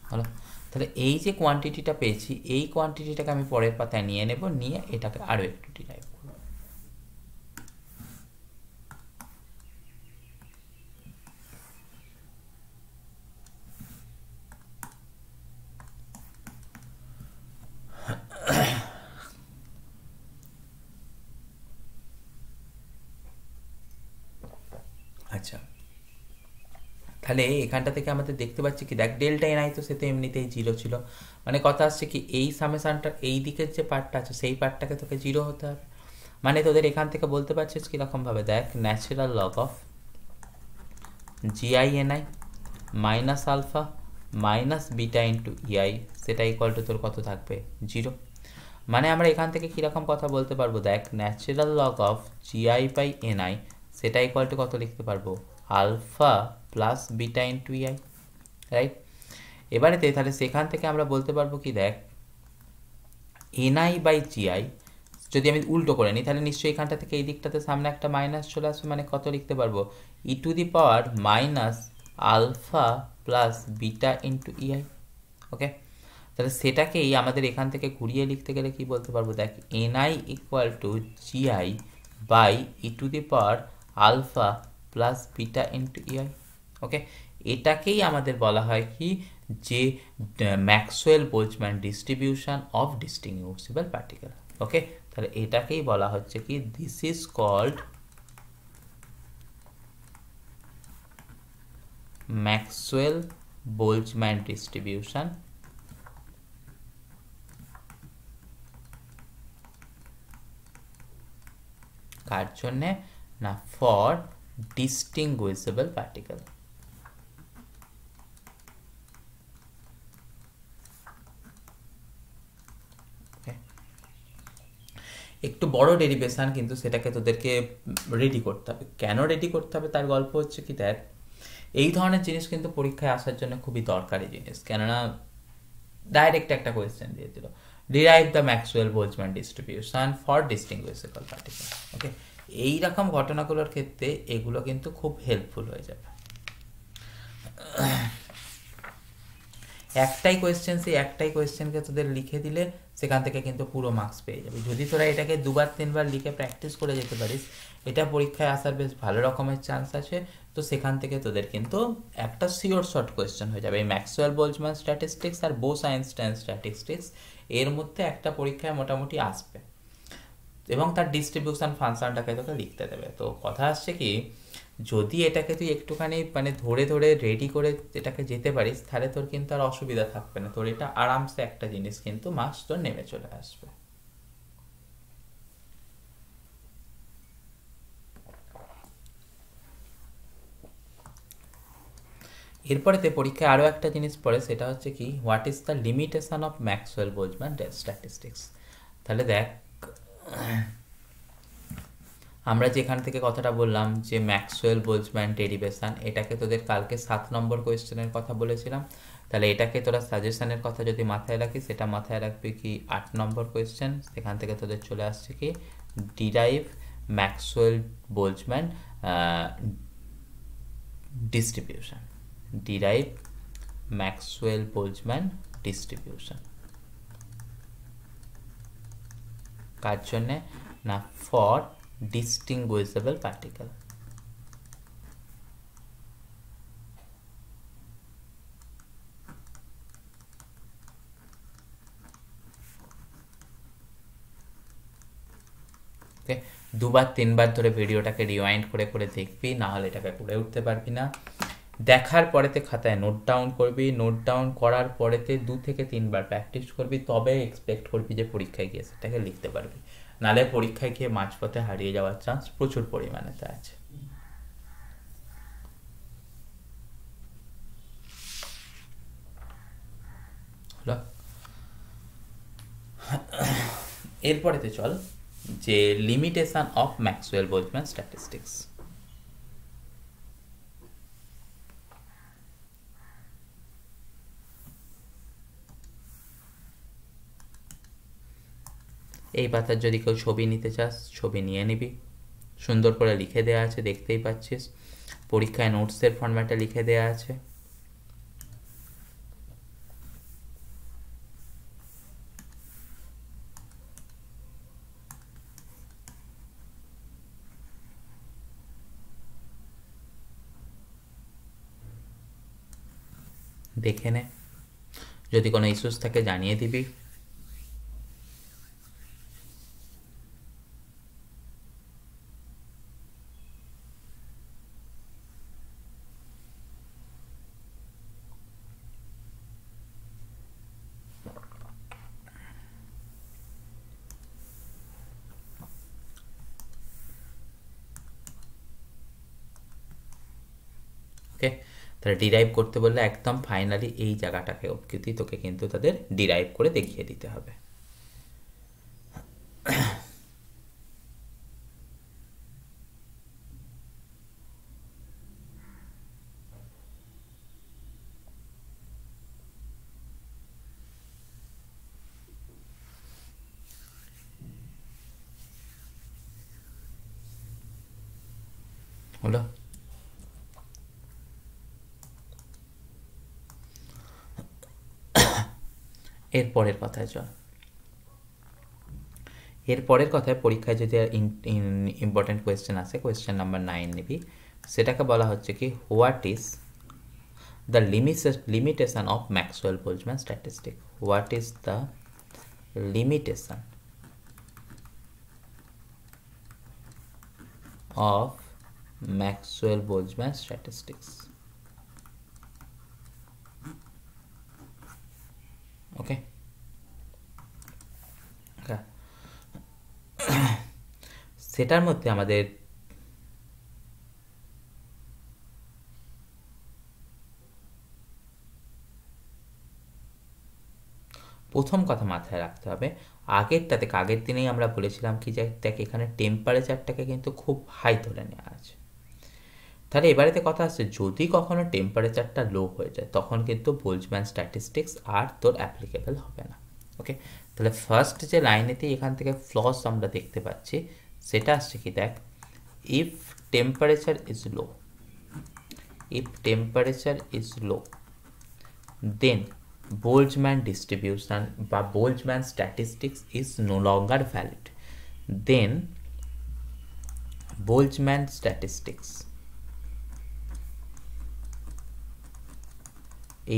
হলো, তাহলে এই যে কোয়ান্টিটিটা পেয়েছি এই কোয়ান্টিটিটাকে আমি পরের পাতায় নিয়ে নেব, নিয়ে এটাকে আরও একটু ডিরাইভ করব। আচ্ছা, তাহলে এখানটা থেকে আমাদের দেখতে পাচ্ছি কি দেখ ডেল্টা এনআই তো সে তো এমনিতেই 0 ছিল, মানে কথা আসছে কি এই সামেশনটা এই দিকের যে পার্টটা আছে সেই পার্টটাকে তোকে 0 হতে হবে, মানে তোদের এখান থেকে বলতে পারছিস কীরকমভাবে দেখ natural log of g i n i minus alpha minus beta into e i, সেটা ইকুয়াল টু তোর কত থাকবে 0। মানে আমরা এখান থেকে কীরকম কথা বলতে পারবো দেখ natural log of GI by NI, সেটা ইকুয়াল টু কত লিখতে পারবো alpha plus beta into EI, right. এবারেতে তাহলে সেখান থেকে আমরা বলতে পারবো কি দেখ এনআই বাই জিআই, যদি আমি উল্টো করে নিই তাহলে নিশ্চয়ই এখানটা থেকে এই দিকটাতে সামনে একটা মাইনাস চলে আসবে, মানে কত লিখতে পারবো e to the power minus alpha plus beta into e i, okay. তাহলে সেটাকেই আমাদের এখান থেকে ঘুরিয়ে লিখতে গেলে কি বলতে পারবো দেখ n i equal to g i by e to the power alpha plus beta into e i, okay. এটাকেই আমাদের বলা হয় কি যে Maxwell Boltzmann distribution of distinguishable particle, okay. তাহলে এটাকেই বলা হচ্ছে কি this is called Maxwell Boltzmann distribution কার জন্যে? না, ফর ডিস্টিংগুইশেবল পার্টিকেল। একটু বড় ডেরিভেশন, কিন্তু সেটাকে তোদেরকে রেডি করতে হবে। কেন রেডি করতে হবে তার গল্প হচ্ছে কি, দেখ এই ধরনের জিনিস কিন্তু পরীক্ষায় আসার জন্য খুবই দরকারি জিনিস। কেননা ডাইরেক্ট একটা কোয়েশ্চেন দিয়ে দিল, derive the Maxwell Boltzmann distribution for distinguishable particle. Okay, এইরকম ঘটনাগুলোর ক্ষেত্রে এগুলো কিন্তু খুব হেল্পফুল হয়ে যাবে। একটাই কোয়েশ্চেন, সেই একটাই কোয়েশ্চেনকে তোদের লিখে দিলে সেখান থেকে কিন্তু পুরো মার্কস পেয়ে যাবে। যদি তোরা এটাকে 2বার 3বার লিখে প্র্যাকটিস করে যেতে পারিস, এটা পরীক্ষায় আসার বেশ ভালো রকমের চান্স আছে। তো সেখান থেকে তোদের কিন্তু একটা শিওর শর্ট কোয়েশ্চেন হয়ে যাবে। এই ম্যাক্সওয়েল বোলজম্যান স্ট্যাটিস্টিক্স আর বোস আইনস্টাইন স্ট্যাটিস্টিক্স এর মধ্যে একটা পরীক্ষায় মোটামুটি আসবে, এবং তার ডিস্ট্রিবিউশন ফাংশনটাকে তোকে লিখতে দেবে। তো কথা আসছে কি, যদি এটাকে তুই একটুখানি মানে ধরে ধরে রেডি করে এটাকে যেতে পারিস, তাহলে তোর কিন্তু আর অসুবিধা থাকবে না। তোর এটা আরামসে একটা জিনিস কিন্তু মার্কস তোর নেমে চলে আসবে। এরপরেতে পরীক্ষায় আরও একটা জিনিস পড়ে, সেটা হচ্ছে কি, what is the limitation of Maxwell Boltzmann statistics. তাহলে দেখ, আমরা যেখান থেকে কথাটা বললাম যে ম্যাক্সওয়েল বোলজম্যান ডেরিভেশন, এটাকে তোদের কালকে 7 নম্বর কোয়েশ্চেনের কথা বলেছিলাম। তাহলে এটাকে তোরা সাজেশনের কথা যদি মাথায় রাখিস, সেটা মাথায় রাখবি কি 8 নম্বর কোয়েশ্চেন। সেখান থেকে তোদের চলে আসছে কি, derive Maxwell Boltzmann distribution. Derive Maxwell Boltzmann distribution কার জন্যে? না, ফর distinguishable particle। ওকে, 2বার 3বার ধরে ভিডিওটাকে রিওয়াইন্ড করে করে দেখবি, না হলে এটাকে করে উঠতে পারবি না। দেখার পরেতে খাতায় নোট ডাউন করবি, নোট ডাউন করার পরেতে 2 থেকে 3বার প্র্যাকটিস করবি, তবে এক্সপেক্ট করবি যে পরীক্ষায় গিয়ে সেটাকে লিখতে পারবি। নাহলে পরীক্ষায় গিয়ে মাঝপথে হারিয়ে যাওয়ার চান্স প্রচুর পরিমাণেতে আছে। এরপরেতে চল যে limitation of Maxwell Boltzmann statistics. এই পাতার যদি কেউ ছবি নিতে চাস, ছবি নিয়ে নিবি, সুন্দর করে লিখে দেওয়া আছে, দেখতেই পাচ্ছিস। পরীক্ষায় নোটসের ফরম্যাটে লিখে দেওয়া আছে। দেখে নে, যদি কোনো ইস্যুস থাকে জানিয়ে দিবি। ওকে, তাহলে ডিরাইভ করতে বললে একদম ফাইনালি এই জায়গাটাকে অবধি তোকে কিন্তু তাদের ডিরাইভ করে দেখিয়ে দিতে হবে। হলো, এরপরের কথায় চল। এরপরের কথায় পরীক্ষায় যদি ইম্পর্টেন্ট কোয়েশ্চেন আসে, কোয়েশ্চেন নাম্বার 9 নিবি। সেটাকে বলা হচ্ছে কি, what is the limitation of Maxwell Boltzmann statistic. What is the limitation of Maxwell Boltzmann statistics। ওকে, সেটার মধ্যে আমাদের প্রথম কথা মাথায় রাখতে হবে, আগের দিনেই আমরা বলেছিলাম কি যে দেখ এখানে টেম্পারেচারটাকে কিন্তু খুব হাই ধরে নেওয়া আছে। তাহলে এবারেতে কথা আসছে, যদি কখনো টেম্পারেচারটা লো হয়ে যায় তখন কিন্তু বোলজম্যান স্ট্যাটিস্টিক্স আর তোর অ্যাপ্লিকেবল হবে না। ওকে, তাহলে ফার্স্ট যে লাইনেতেই এখান থেকে ফ্লস আমরা দেখতে পাচ্ছি সেটা আসছে কি দেখ, if temperature is low, if temperature is low then Boltzmann distribution বা Boltzmann statistics is no longer valid, then Boltzmann statistics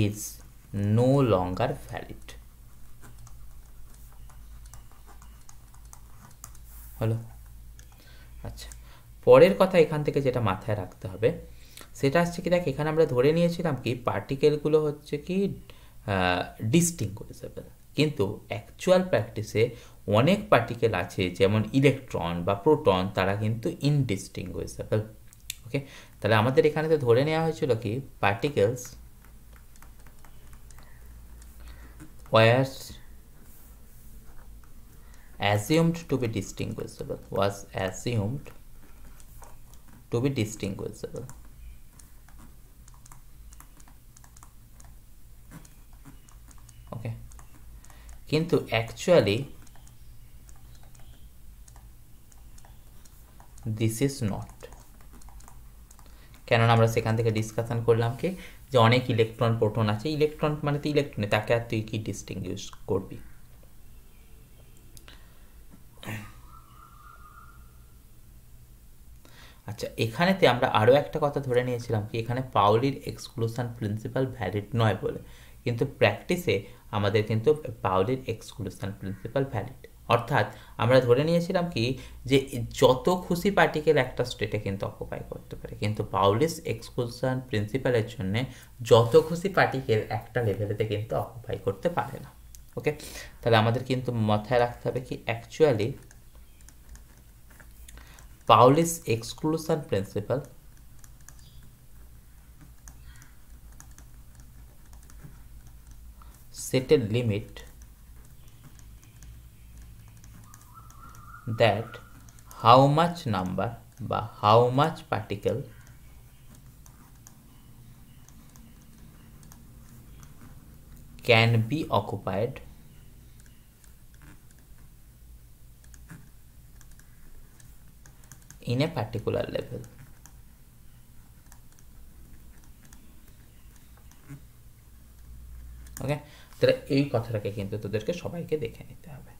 is no longer valid। হলো? আচ্ছা, পরের কথা এখান থেকে যেটা মাথায় রাখতে হবে সেটা হচ্ছে কি দেখ, এখানে আমরা ধরে নিয়েছিলাম কি পার্টিকেলগুলো হচ্ছে কি ডিস্টিংগুইশেবল, কিন্তু অ্যাকচুয়াল প্র্যাকটিসে অনেক পার্টিকেল আছে যেমন ইলেকট্রন বা প্রোটন, তারা কিন্তু ইনডিস্টিংগুইশেবল। ওকে, তাহলে আমাদের এখানে তো ধরে নেওয়া হয়েছিল কি particles were assumed to be distinguishable, was assumed to be distinguishable। Okay, কিন্তু অ্যাকচুয়ালি দিস ইজ নট, কেননা আমরা সেখান থেকে ডিসকাশন করলাম কি যে অনেক ইলেকট্রন প্রোটন আছে, ইলেকট্রন মানে তো ইলেকট্রনে, তাকে আর তুই কি ডিস্টিংগুইশ করবি। আচ্ছা, এখানেতে আমরা আরও একটা কথা ধরে নিয়েছিলাম কি এখানে পাউলির এক্সক্লুশন প্রিন্সিপাল ভ্যালিড নয় বলে, কিন্তু প্র্যাকটিসে আমাদের কিন্তু পাউলির এক্সক্লুশন প্রিন্সিপাল ভ্যালিড। অর্থাৎ আমরা ধরে নিয়েছিলাম কি যে যত খুশি পার্টিকেল একটা স্টেটে কিন্তু অকুপাই করতে পারে, কিন্তু পাউলিস এক্সক্লুশন প্রিন্সিপালের জন্য যত খুশি পার্টিকেল একটা লেভেলেতে কিন্তু অকুপাই করতে পারে না। ওকে, তাহলে আমাদের কিন্তু মাথায় রাখতে হবে কি actually Pauli's exclusion principle set a limit that how much number বা how much particle can be occupied in a particular level। ওকে, তাহলে এই কথাটাকে কিন্তু তোদেরকে সবাইকে দেখে নিতে হবে।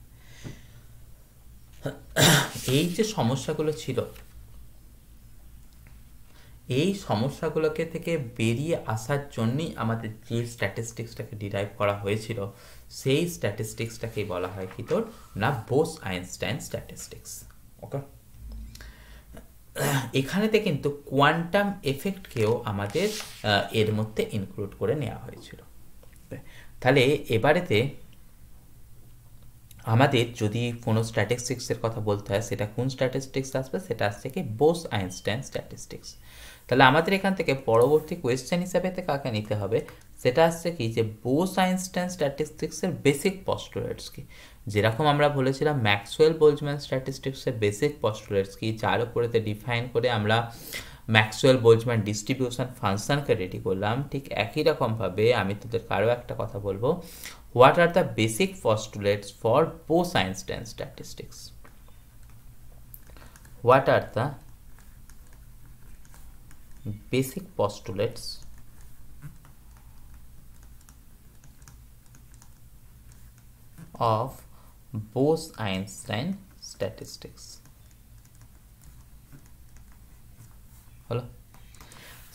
এই যে সমস্যাগুলো ছিল, এই সমস্যাগুলোকে থেকে বেরিয়ে আসার জন্যই আমাদের যে স্ট্যাটিস্টিক্সটাকে ডিরাইভ করা হয়েছিল সেই স্ট্যাটিস্টিক্সটাকেই বলা হয় কি তোর না বোস আইনস্টাইন স্ট্যাটিস্টিক্স। ওকে, এখানেতে কিন্তু কোয়ান্টাম এফেক্টকেও আমাদের এর মধ্যে ইনক্লুড করে নেওয়া হয়েছিল। তাহলে এবারেতে আমাদের যদি কোনো স্ট্যাটিস্টিক্সের কথা বলতে হয় সেটা কোন স্ট্যাটিস্টিক্স আসবে, সেটা আসছে কি বোস আইনস্টাইন স্ট্যাটিস্টিক্স। তাহলে আমাদের এখান থেকে পরবর্তী কোয়েশ্চেন হিসাবে কাকে নিতে হবে, সেটা আসছে কি যে বোস আইনস্টাইন স্ট্যাটিস্টিক্সের বেসিক পস্টুলেটস কি, যেরকম আমরা বলেছিলাম ম্যাক্সওয়েল বোলজম্যান স্ট্যাটিস্টিক্সের বেসিক পস্টুলেটস কি, যার উপরেতে ডিফাইন করে আমরা ম্যাক্সওয়েল বোলজম্যান ডিস্ট্রিবিউশন ফাংশনকে রেডি করলাম, ঠিক একই রকমভাবে আমি তোদেরকে আরও একটা কথা বলবো, what are the basic postulates for Bose-Einstein statistics? What are the basic postulates of Bose-Einstein statistics? হলো,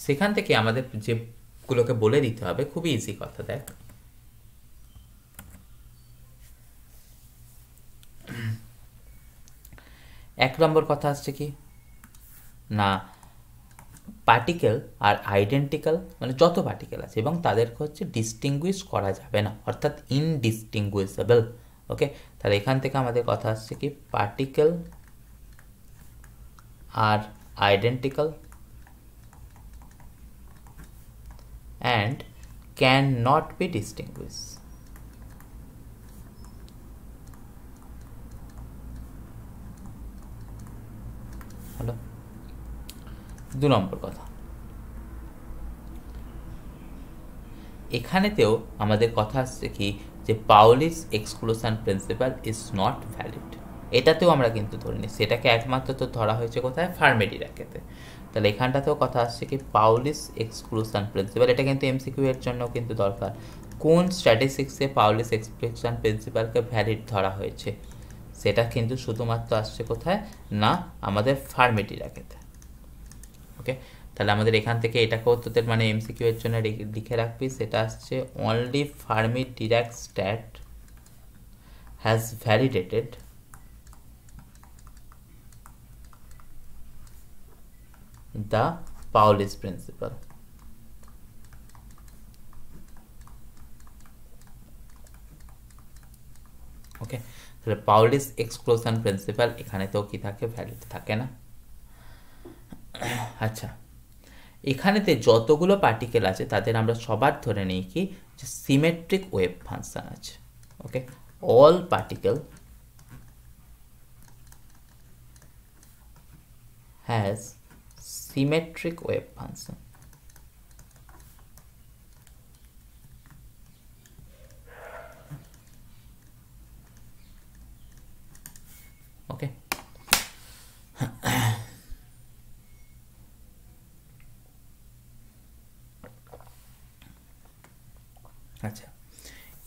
সেখান থেকে আমাদের যেগুলোকে বলে দিতে হবে খুবই ইজি কথা। দেখ, এক নম্বর কথা আসছে কি না পার্টিকেল আর আইডেন্টিক্যাল, মানে যত পার্টিকেল আছে, এবং তাদেরকে হচ্ছে ডিস্টিংগুইশ করা যাবে না, অর্থাৎ ইনডিস্টিংগুইশেবল। ওকে, তাহলে এখান থেকে আমাদের কথা আসছে কি particle are identical and can not be distinguish. হলো 2 নম্বর কথা। এখানেতেও আমাদের কথা আসছে কি যে Pauli's exclusion principle is not valid. এটাতেও আমরা কিন্তু ধরিনি, সেটাকে একমাত্র তো ধরা হয়েছে কোথায়, ফার্মি ডিরাকেতে। তাহলে এখানটাতেও কথা আসছে কি পাউলিস এক্সক্লুশন প্রিন্সিপাল, এটা কিন্তু এমসিকিউ এর জন্য কিন্তু দরকার। কোন স্ট্যাটিস্টিক্সে পাউলিস এক্সক্লুশন প্রিন্সিপালকে ভ্যালিড ধরা হয়েছে, সেটা কিন্তু শুধুমাত্র আসছে কোথায় না, আমাদের ফার্মি ডিরাকেতে। ওকে, তাহলে আমাদের এখান থেকে এটাকেও তোদের মানে এমসিকিউ এর জন্য লিখে রাখবি, সেটা আসছে only Fermi Dirac stat has validated the Pauli's principle. ওকে, তাহলে পাউলিস এক্সক্লুশন প্রিন্সিপাল এখানেতেও কি থাকে, ভ্যালিড থাকে না। আচ্ছা, এখানেতে যতগুলো পার্টিকেল আছে তাদের আমরা সবার ধরে নিই কি যে সিমেট্রিক ওয়েভ ফাংশন আছে। Okay, all particle has symmetric wave function. Okay. আচ্ছা,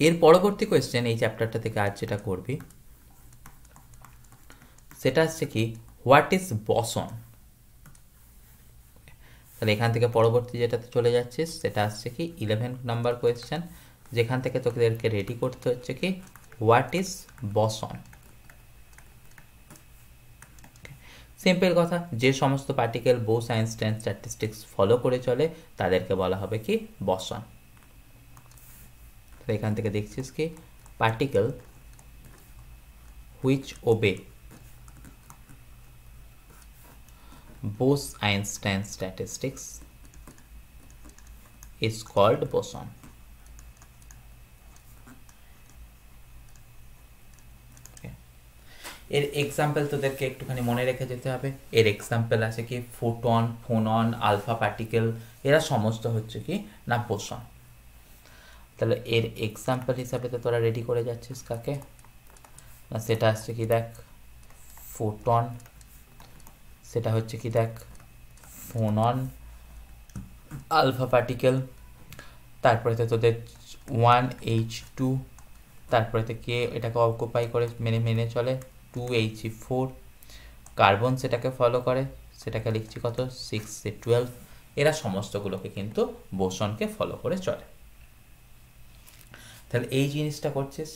এর পরবর্তী কোয়েশ্চেন এই চ্যাপ্টারটা থেকে আজ যেটা করবি সেটা হচ্ছে কি হোয়াট ইজ বসন। তাহলে এখান থেকে পরবর্তী যেটাতে চলে যাচ্ছিস সেটা আসছে কি 11 নাম্বার কোয়েশ্চেন, যেখান থেকে তোদেরকে রেডি করতে হচ্ছে কি হোয়াট ইজ বসন। সিম্পল কথা, যে সমস্ত পার্টিকেল বোস-আইনস্টাইন স্ট্যাটিস্টিক্স ফলো করে চলে তাদেরকে বলা হবে কি বসন। তো এখান থেকে দেখছিস কি particle which obey Bose-Einstein statistics is called boson. এর এক্সাম্পল তোদেরকে একটুখানি মনে রেখে যেতে হবে। এর এক্সাম্পল আছে কি ফোটন, ফোনন, আলফা পার্টিকেল, এরা সমস্ত হচ্ছে কি না বোসন। তাহলে এর এক্সাম্পল হিসাবে তো তোরা রেডি করে যাচ্ছিস কাকে না, সেটা আসছে কি দেখ ফোটন, সেটা হচ্ছে কি দেখ ফোনন, আলফা পার্টিকেল, তারপরে তো তোদের 1H2, তারপরে কে এটাকে অকুপাই করে মেনে চলে 2He4, কার্বন সেটাকে ফলো করে, সেটাকে লিখছি কত 612, এরা সমস্তগুলোকে কিন্তু বোসনকে ফলো করে চলে। তাহলে এই জিনিসটা করছিস।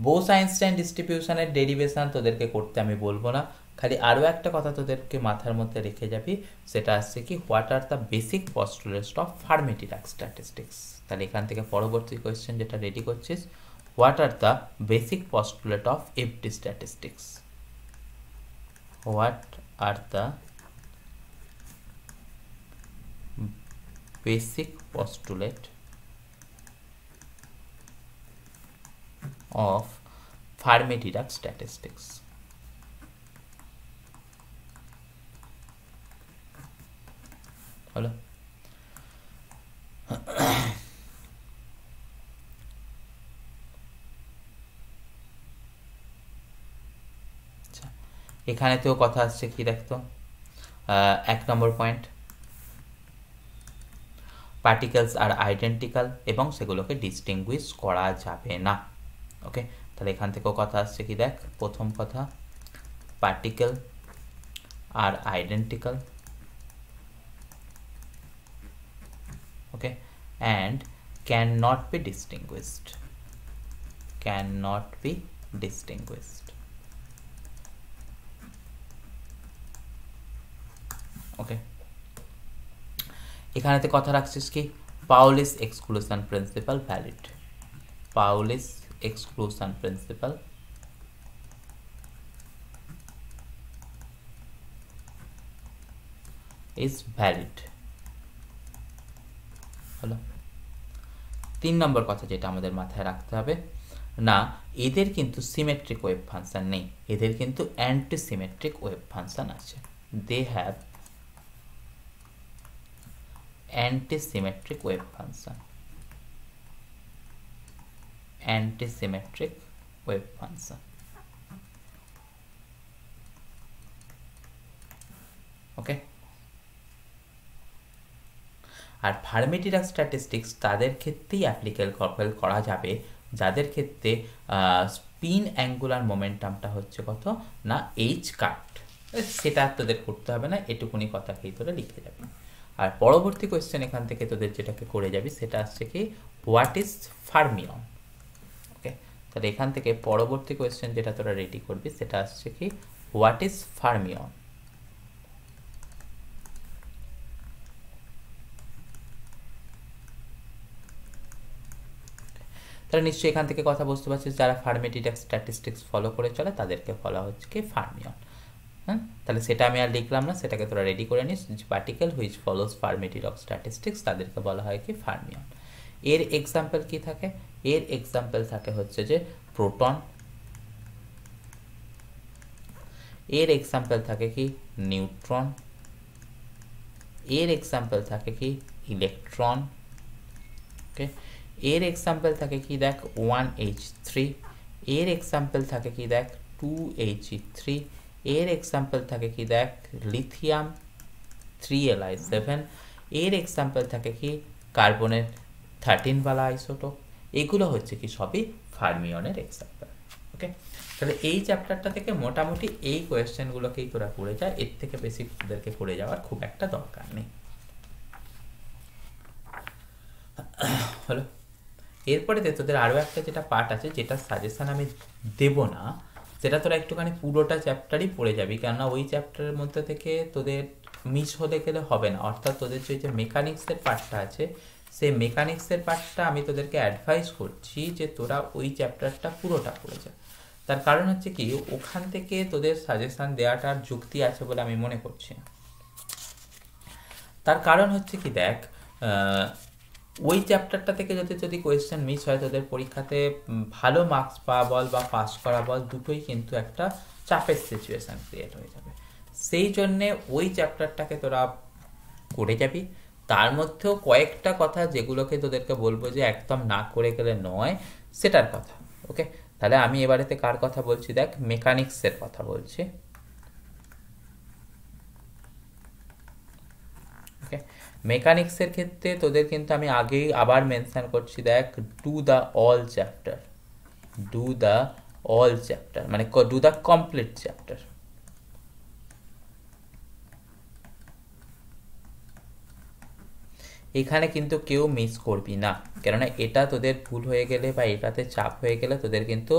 বোস-আইনস্টাইন ডিস্ট্রিবিউশনের ডেরিভেশন তোদেরকে করতে আমি বলবো না, খালি আরও একটা কথা তোদেরকে মাথার মধ্যে রেখে যাবি, সেটা আসছে কি what are the basic postulates of Fermi Dirac statistics. তাহলে এখান থেকে পরবর্তী কোয়েশ্চেন যেটা রেডি করছিস, what are the basic postulate of FD statistics. What are the basic postulate of Fermi-Dirac statistics. হলো আচ্ছা, এখানেতেও কথা আসছে কি দেখতো 1 নম্বর পয়েন্ট, পার্টিকেলস আর আইডেন্টিক্যাল এবং সেগুলোকে ডিস্টিংগুইশ করা যাবে না। ওকে, তাহলে এখান থেকেও কথা আসছে কি দেখ প্রথম কথা particle are identical, okay, and can not be distinguished, can not be distinguished. Okay, এখানেতে কথা রাখছিস কি Pauli's exclusion principle valid, Pauli's exclusion principle is valid হলো। 3 নম্বর কথা যেটা আমাদের মাথায় রাখতে হবে, না এদের কিন্তু সিমেট্রিক ওয়েভ ফাংশন নেই, এদের কিন্তু অ্যান্টি সিমেট্রিক ওয়েভ ফাংশন আছে। They have antisymmetric wave function, antisymmetric wave function. Okay, আর ফার্মি-ডিরাক স্ট্যাটিস্টিক্স তাদের ক্ষেত্রেই অ্যাপ্লিকেবল করা যাবে যাদের ক্ষেত্রে স্পিন অ্যাঙ্গুলার মোমেন্টামটা হচ্ছে কত না এইচ কাট, সেটা তোদের করতে হবে না, এটুকুনি কথাকেই তোরা লিখে যাবে। আর পরবর্তী কোয়েশ্চেন এখান থেকে তোদের যেটাকে করে যাবি সেটা আসছে কি হোয়াট ইজ ফার্মিয়ন। ওকে, তাহলে এখান থেকে পরবর্তী কোয়েশ্চেন যেটা তোরা রেডি করবি সেটা আসছে কি হোয়াট ইজ ফার্মিয়ন। তাহলে নিশ্চয়ই এখান থেকে কথা বুঝতে পারছিস যারা ফার্মি-ডিরাক স্ট্যাটিস্টিক্স ফলো করে চলে তাদেরকে বলা হচ্ছে কি ফার্মিয়ন। হ্যাঁ, তাহলে সেটা আমি আর লিখলাম না, সেটাকে তোরা রেডি করে নিস। Particle which follows Fermi-Dirac statistics তাদেরকে বলা হয় কি ফার্মিয়ন। এর এক্সাম্পল কি থাকে, এর এক্সাম্পল থাকে হচ্ছে যে প্রোটন, এর এক্সাম্পল থাকে কি নিউট্রন, এর এক্সাম্পল থাকে কি ইলেকট্রন। ওকে, এর এক্সাম্পল থাকে কি দেখ 1H3, এর এক্সাম্পল থাকে কি দেখ 2He3, এর এক্সাম্পল থাকে কি দেখ লিথিয়াম 3Li7, এর এক্সাম্পল থাকে কি কার্বনের 13 বালা আইসোটোপ। এগুলো হচ্ছে কি সবই ফার্মিয়নের এক্সাম্পল। ওকে, তাহলে এই চ্যাপ্টারটা থেকে মোটামুটি এই কোয়েশ্চেনগুলোকেই তোরা করে যা, এর থেকে বেশি তোদেরকে করে যাওয়ার খুব একটা দরকার নেই। হলো, এরপরে তোদের আরও একটা যেটা পার্ট আছে যেটা সাজেশন আমি দেব না, সেটা তোরা একটুখানি পুরোটা চ্যাপ্টারই পড়ে যাবি, কেননা ওই চ্যাপ্টারের মধ্যে থেকে তোদের মিস হতে গেলে হবে না। অর্থাৎ তোদের যে মেকানিক্সের পার্টটা আছে সেই মেকানিক্সের পার্টটা আমি তোদেরকে অ্যাডভাইস করছি যে তোরা ওই চ্যাপ্টারটা পুরোটা পড়ে যা। তার কারণ হচ্ছে কি ওখান থেকে তোদের সাজেশন দেওয়াটার যুক্তি আছে বলে আমি মনে করছি না। তার কারণ হচ্ছে কি দেখ, ওই চ্যাপ্টারটা থেকে যদি কোয়েশ্চেন মিস হয় তোদের পরীক্ষাতে ভালো মার্কস পাওয়া বল বা পাস করা বল দুটোই কিন্তু একটা চাপের সিচুয়েশান ক্রিয়েট হয়ে যাবে। সেই জন্যে ওই চ্যাপ্টারটাকে তোরা করে যাবি। তার মধ্যেও কয়েকটা কথা যেগুলোকে তোদেরকে বলবো যে একদম না করে গেলে নয়, সেটার কথা। ওকে, তাহলে আমি এবারেতে কার কথা বলছি দেখ, মেকানিক্সের কথা বলছি। ওকে, মেকানিক্সের ক্ষেত্রে তোদের কিন্তু আমি আগেই আবার মেনশন করছি দেখ, do the all chapter, do the all chapter মানে ডু দ্য কমপ্লিট চ্যাপ্টার। এখানে কিন্তু কেউ মিস করবি না, কেননা এটা তোদের ভুল হয়ে গেলে বা এটাতে চাপ হয়ে গেলে তোদের কিন্তু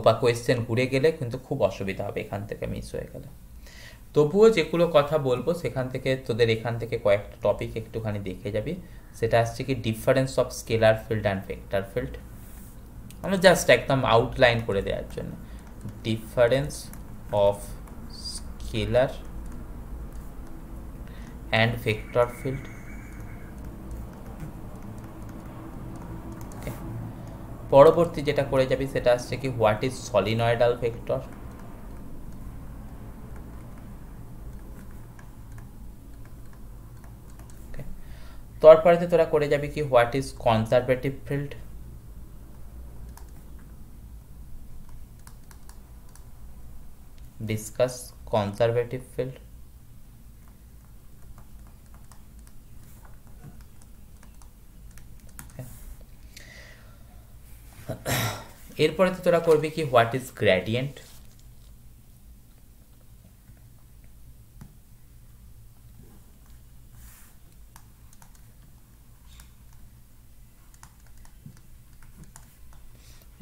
বা কোয়েশ্চেন ঘুরে গেলে কিন্তু খুব অসুবিধা হবে এখান থেকে মিস হয়ে গেলে। তবুও যেগুলো কথা বলবো সেখান থেকে তোদের এখান থেকে কয়েকটা টপিক একটুখানি দেখে যাবি। সেটা আসছে কি difference of scalar field and vector field, মানে জাস্ট একদম আউটলাইন করে দেওয়ার জন্য। Difference of scalar and vector field. পরবর্তী যেটা করে যাবি সেটা আসছে কি হোয়াট ইজ সলিনয়েডাল ভেক্টর। তারপরে তোরা করে যাবি কি what is conservative field. Discuss conservative field. এরপরে তোরা করবি কি what is gradient.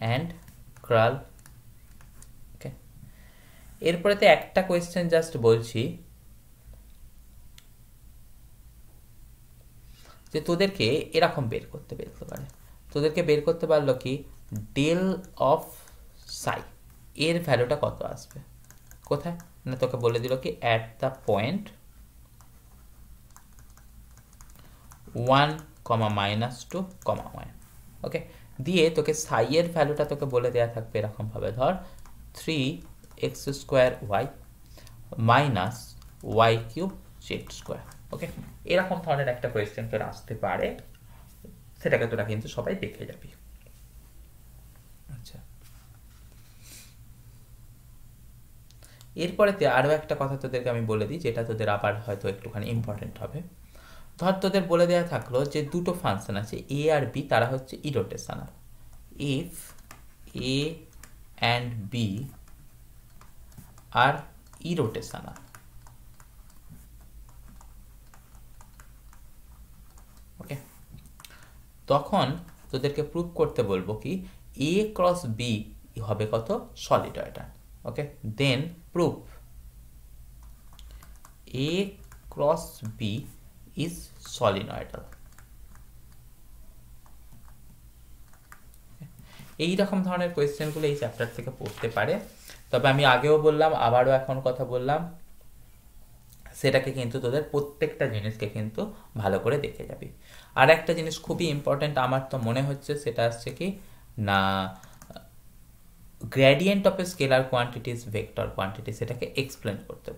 And curl. Okay, এরপরে তো একটা কোয়েশ্চেন জাস্ট বলছি, যে তোদেরকে এরকম বের করতে পারে, তোদেরকে বের করতে পারলো কি ডেল অফ সাই এর ভ্যালুটা কত আসবে, কোথায়, মানে তোকে বলে দিল কি অ্যাট দ্য পয়েন্ট 1, -2, 1, ওকে। দিয়ে তোকে সাই এর ভ্যালুটা তোকে বলে দেওয়া থাকবে এরকমভাবে, ধর 3x² মাইনাস y³ z², ওকে। এরকম ধরনের একটা কোয়েশ্চেন তোর আসতে পারে, সেটাকে তোরা কিন্তু সবাই দেখে যাবি। আচ্ছা, এরপরেতে আরও একটা কথা তোদেরকে আমি বলে দিই, যেটা তোদের আবার হয়তো একটুখানি ইম্পর্টেন্ট হবে। ধর তোদের বলে দেওয়া থাকলো যে দুটো ফাংশন আছে এ আর বি, তারা হচ্ছে ইরোটেশনাল। ইফ এ অ্যান্ড বি আর ইরোটেশনাল, ওকে, তখন তোদেরকে প্রুভ করতে বলবো কি এ ক্রস বি হবে কত solenoidal, okay. Then prove A cross B is solenoidal. এইরকম ধরনের কোয়েশ্চেনগুলো এই চ্যাপ্টার থেকে পড়তে পারে। তবে আমি আগেও বললাম, আবারও এখন কথা বললাম, সেটাকে কিন্তু তোদের প্রত্যেকটা জিনিসকে কিন্তু ভালো করে দেখে যাবি। আর একটা জিনিস খুবই ইম্পর্টেন্ট আমার তো মনে হচ্ছে, সেটা হচ্ছে কি না gradient of a scalar quantities vector quantity, সেটাকে এক্সপ্লেন করতে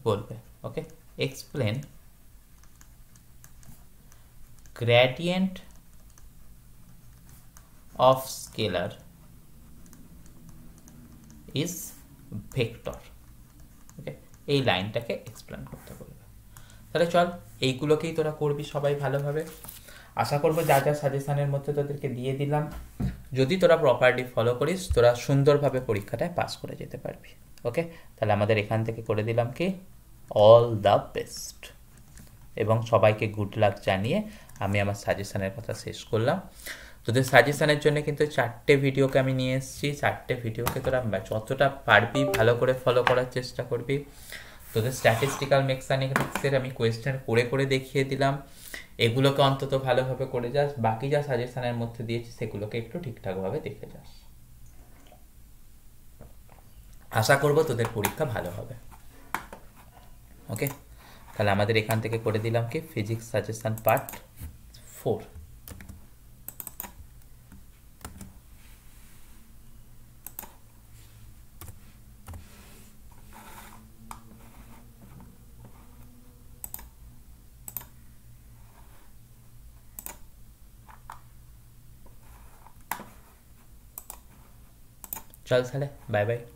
বলবে, ওকে। Explain gradient of scalar is vector, okay, এই লাইনটাকে এক্সপ্লেন করতে বলবে। তাহলে চল এইগুলোকেই তোরা করবি সবাই ভালোভাবে। আশা করবো যা যা সাজেশানের মধ্যে তোদেরকে দিয়ে দিলাম, যদি তোরা প্রপারলি ফলো করিস তোরা সুন্দরভাবে পরীক্ষাটায় পাস করে যেতে পারবি, ওকে। তাহলে আমাদের এখান থেকে করে দিলাম কি অল দ্য বেস্ট, এবং সবাইকে গুড লাক জানিয়ে আমি আমার সাজেশানের কথা শেষ করলাম। তোদের সাজেশানের জন্য কিন্তু 4টে ভিডিওকে আমি নিয়ে এসেছি, 4টে ভিডিওকে তোরা যতটা পারবি ভালো করে ফলো করার চেষ্টা করবি। তোদের স্ট্যাটিস্টিক্যাল মেকানিক্সের আমি কোয়েশ্চেন করে করে দেখিয়ে দিলাম, এগুলোকে অন্তত ভালোভাবে করে যাস, বাকি যা সাজেশনের মধ্যে দিয়েছি সেগুলোকে একটু ঠিকঠাকভাবে দেখে যাস। আশা করব তোদের পরীক্ষা ভালো হবে, ওকে। তাহলে আমাদের এখান থেকে করে দিলাম কি ফিজিক্স সাজেশন পার্ট 4। चल साले बाय बाय।